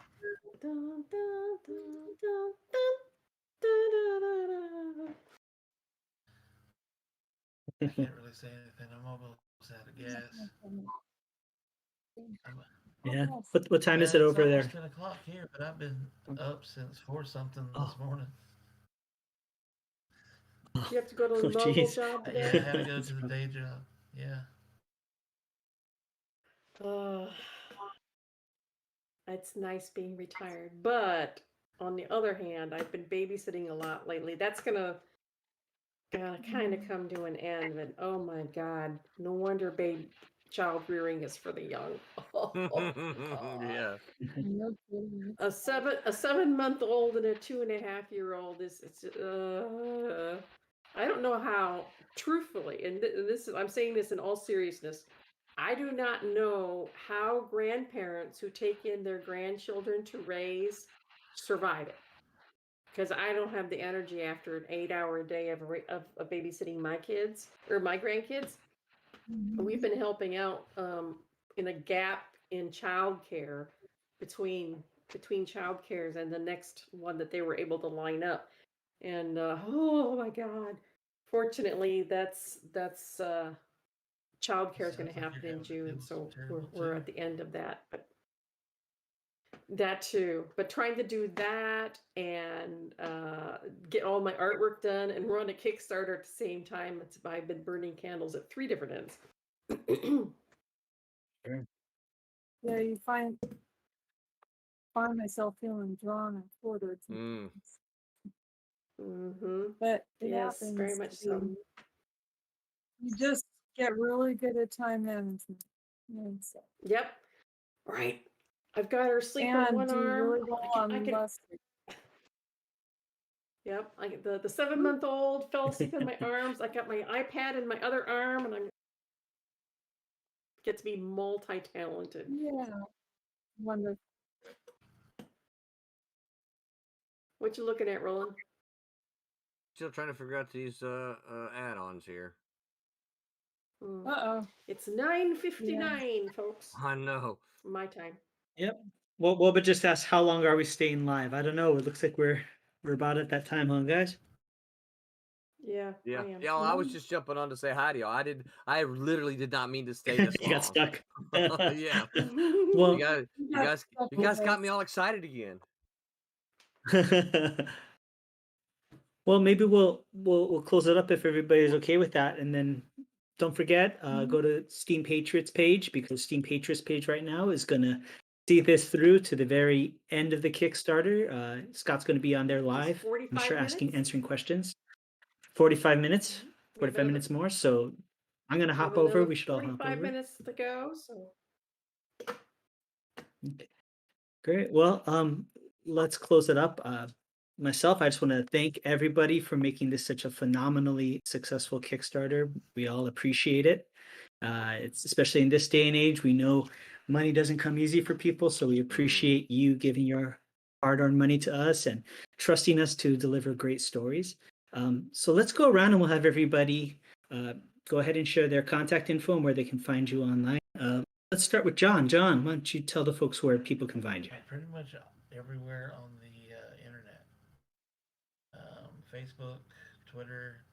I can't really say anything. I'm almost out of gas. Yeah. What time is it over there? It's 10 o'clock here, but I've been up since 4-something this morning. You have to go to the mobile geez. job Yeah, I today? had to go to the day job. Yeah. It's nice being retired, but on the other hand, I've been babysitting a lot lately. That's gonna kind of come to an end. But oh my God, no wonder child rearing is for the young. Yeah. No kidding. A 7-month-old and a 2.5-year-old is I don't know how. Truthfully, and this is I'm saying this in all seriousness. I do not know how grandparents who take in their grandchildren to raise survive it, because I don't have the energy after an 8-hour day of babysitting my kids or my grandkids. We've been helping out in a gap in childcare between childcares and the next one that they were able to line up. And oh my God, fortunately, that's childcare is going to happen in June, so we're at the end of that. But that too, but trying to do that and get all my artwork done and run a Kickstarter at the same time. I've been burning candles at 3 different ends. Yeah, you find myself feeling drawn and quartered. But it yes, happens. very much so. You just get really good at time management. So. Yep. Right. I've got her asleep on one arm. Really well I can. Yep. The 7-month-old fell asleep in my arms. I got my iPad in my other arm, and I get to be multi-talented. Yeah. Wonderful. What you looking at, Roland? Still trying to figure out these add-ons here. Uh-oh. It's 9:59, folks. I know. My time. Yep. Well, but just ask, how long are we staying live? I don't know. It looks like we're about at that time, huh, guys? Yeah. Yeah. I am. Yeah. Well, I was just jumping on to say hi to y'all. I literally did not mean to stay this long. You got stuck. Yeah. Well, you guys got me all excited again. Well, maybe we'll close it up if everybody's okay with that, and then don't forget, go to Steam Patriots page, because Steam Patriots page right now is gonna see this through to the very end of the Kickstarter. Scott's going to be on there live. I'm sure answering questions. 45 minutes. 45 minutes more. So I'm gonna hop have over. another We should all hop 45 over. minutes to go. So Okay. Great. Well, let's close it up. Myself, I just want to thank everybody for making this such a phenomenally successful Kickstarter. We all appreciate it. It's especially in this day and age, we know money doesn't come easy for people, so we appreciate you giving your hard-earned money to us and trusting us to deliver great stories. So let's go around and we'll have everybody go ahead and share their contact info and where they can find you online. Let's start with John. John, why don't you tell the folks where people can find you? Pretty much everywhere on the internet. Facebook, Twitter,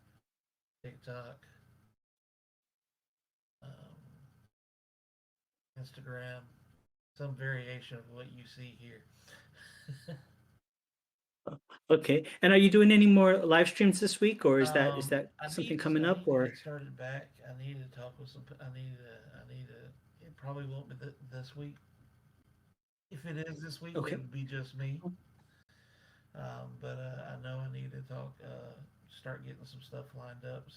TikTok, Instagram, some variation of what you see here. Okay. And are you doing any more live streams this week, or is that something coming up? Or get started back. I need to talk with some. I need to. It probably won't be this week. If it is this week, okay. it'll be just me. But I know I need to talk. Start getting some stuff lined up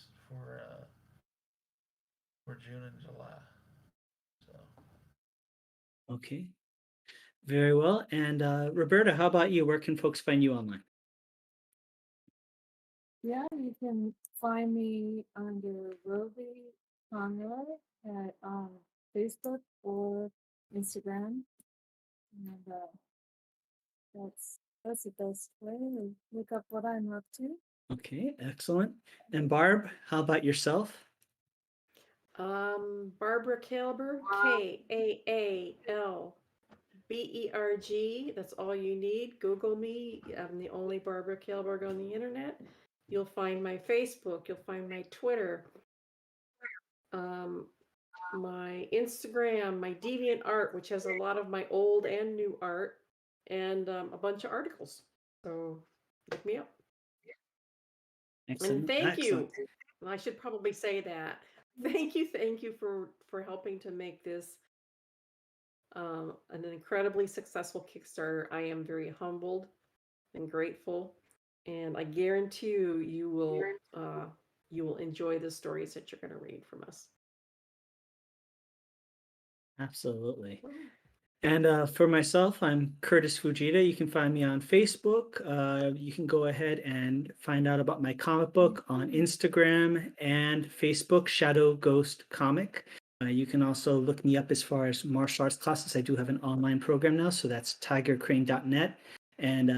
for June and July. So. Okay. Very well. And Roberta, how about you? Where can folks find you online? Yeah, you can find me under Roby Conroy at Facebook or Instagram, and that's the best way to look up what I'm up to. Okay, excellent. And Barb, how about yourself? Barbara Kalberg, Kaalberg. That's all you need. Google me. I'm the only Barbara Kalberg on the internet. You'll find my Facebook. You'll find my Twitter, my Instagram, my DeviantArt, which has a lot of my old and new art, and a bunch of articles. So look me up. Excellent. And thank Excellent. you. And I should probably say that. Thank you for helping to make this an incredibly successful Kickstarter. I am very humbled and grateful, and I guarantee you will enjoy the stories that you're going to read from us. Absolutely. And for myself, I'm Curtis Fujita. You can find me on Facebook. You can go ahead and find out about my comic book on Instagram and Facebook, Shadow Ghost Comic. You can also look me up as far as martial arts classes. I do have an online program now, so that's tigercrane.net. And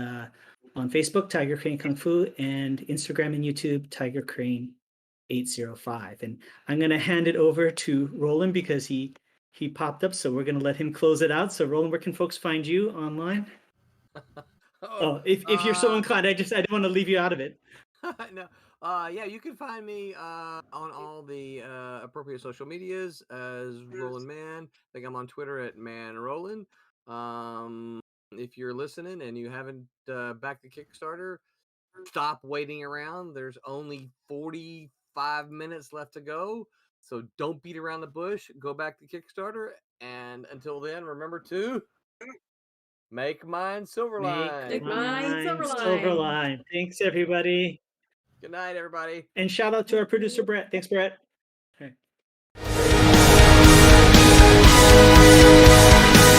on Facebook, Tiger Crane Kung Fu, and Instagram and YouTube, Tiger Crane 805. And I'm going to hand it over to Roland because he popped up, so we're going to let him close it out. So Roland, where can folks find you online? If you're so inclined, I don't want to leave you out of it. No. Yeah, you can find me on all the appropriate social medias as Roland Man. I think I'm on Twitter at Man Roland. If you're listening and you haven't backed the Kickstarter, stop waiting around. There's only 45 minutes left to go. So don't beat around the bush. Go back to Kickstarter. And until then, remember to make mine Silverline. Make mine Silverline. Thanks, everybody. Good night, everybody. And shout out to our producer, Brett. Thanks, Brett.